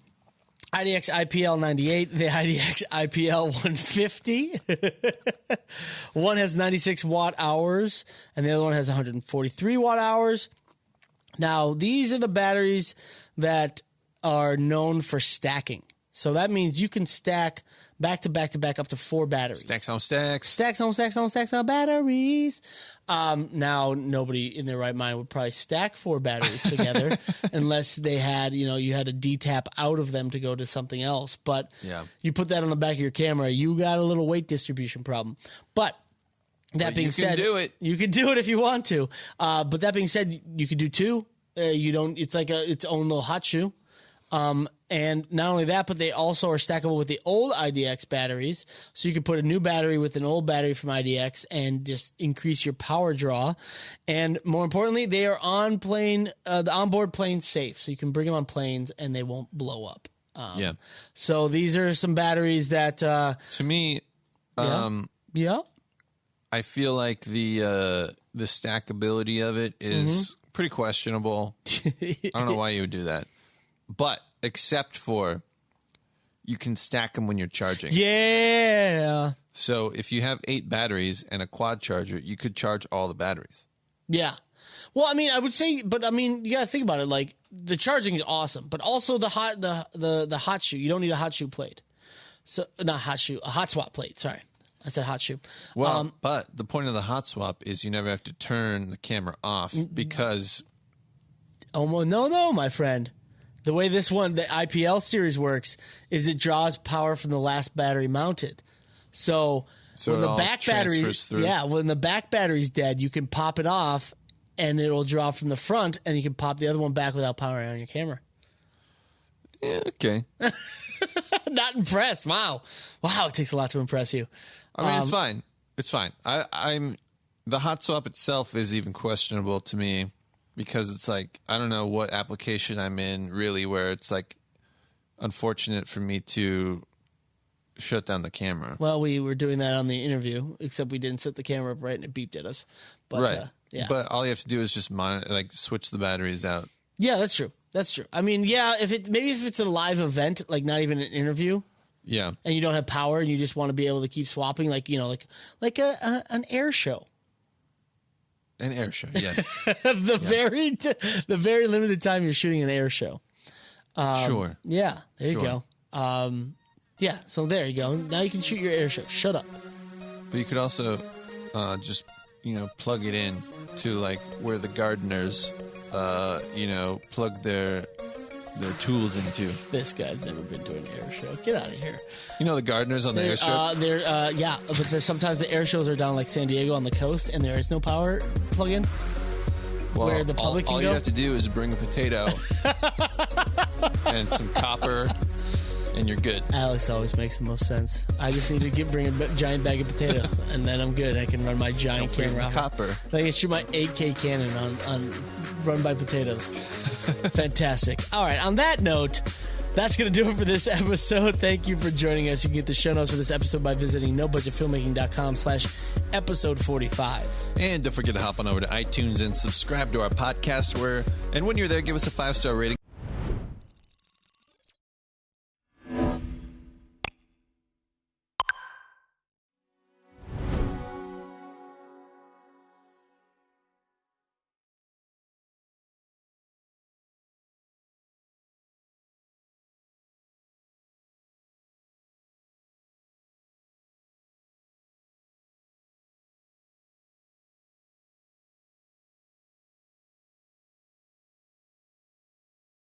IDX IPL 98, the IDX IPL 150. One has 96 watt hours, and the other one has 143 watt hours. Now, these are the batteries that are known for stacking. So that means you can stack back to back to back up to 4 batteries. Stacks on stacks. Stacks on stacks on stacks on batteries. Now, nobody in their right mind would probably stack 4 batteries together unless they had, you had a D-tap out of them to go to something else. But you put that on the back of your camera, you got a little weight distribution problem. But that being said, you can do it if you want to. But that being said, you could do 2. It's like its own little hot shoe. And not only that, but they also are stackable with the old IDX batteries. So you could put a new battery with an old battery from IDX and just increase your power draw. And more importantly, they are the onboard plane safe. So you can bring them on planes and they won't blow up. So these are some batteries that, to me, I feel like the stackability of it is pretty questionable. I don't know why you would do that. But except for you can stack them when you're charging. Yeah. So if you have 8 batteries and a quad charger, you could charge all the batteries. Yeah. Well, I mean, I would say, but I mean, you got to think about it. Like, the charging is awesome, but also the hot shoe. You don't need a hot shoe plate. So not hot shoe, a hot swap plate. Sorry. I said hot shoe. Well, but the point of the hot swap is you never have to turn the camera off because. Oh, no, my friend. The way this one, the IPL series works, is it draws power from the last battery mounted. So when the back battery, when the back battery's dead, you can pop it off, and it'll draw from the front, and you can pop the other one back without powering on your camera. Yeah, okay. Not impressed. Wow, it takes a lot to impress you. I mean, it's fine. It's fine. I'm the hot swap itself is even questionable to me. Because it's like, I don't know what application I'm in, really, where it's like unfortunate for me to shut down the camera. Well, we were doing that on the interview, except we didn't set the camera up right and it beeped at us. But, right. But all you have to do is just switch the batteries out. Yeah, that's true. I mean, if it's a live event, like not even an interview. Yeah. And you don't have power and you just want to be able to keep swapping, like an air show. An air show, yes. The very limited time you're shooting an air show. Sure. Yeah, there you go. So there you go. Now you can shoot your air show. Shut up. But you could also just, plug it in to like where the gardeners, plug their tools into. This guy's never been to an air show. Get out of here. You know the gardeners on the air show? But sometimes the air shows are down like San Diego on the coast, and there is no power plug-in. Well, where the public can all go. you have to do is bring a potato and some copper, and you're good. Alex always makes the most sense. I just need to bring a giant bag of potato, and then I'm good. I can run my giant camera. Copper. I can shoot my 8K Canon on run by potatoes. Fantastic. All right. On that note, that's going to do it for this episode. Thank you for joining us. You can get the show notes for this episode by visiting nobudgetfilmmaking.com/episode 45. And don't forget to hop on over to iTunes and subscribe to our podcast and when you're there, give us a 5-star rating.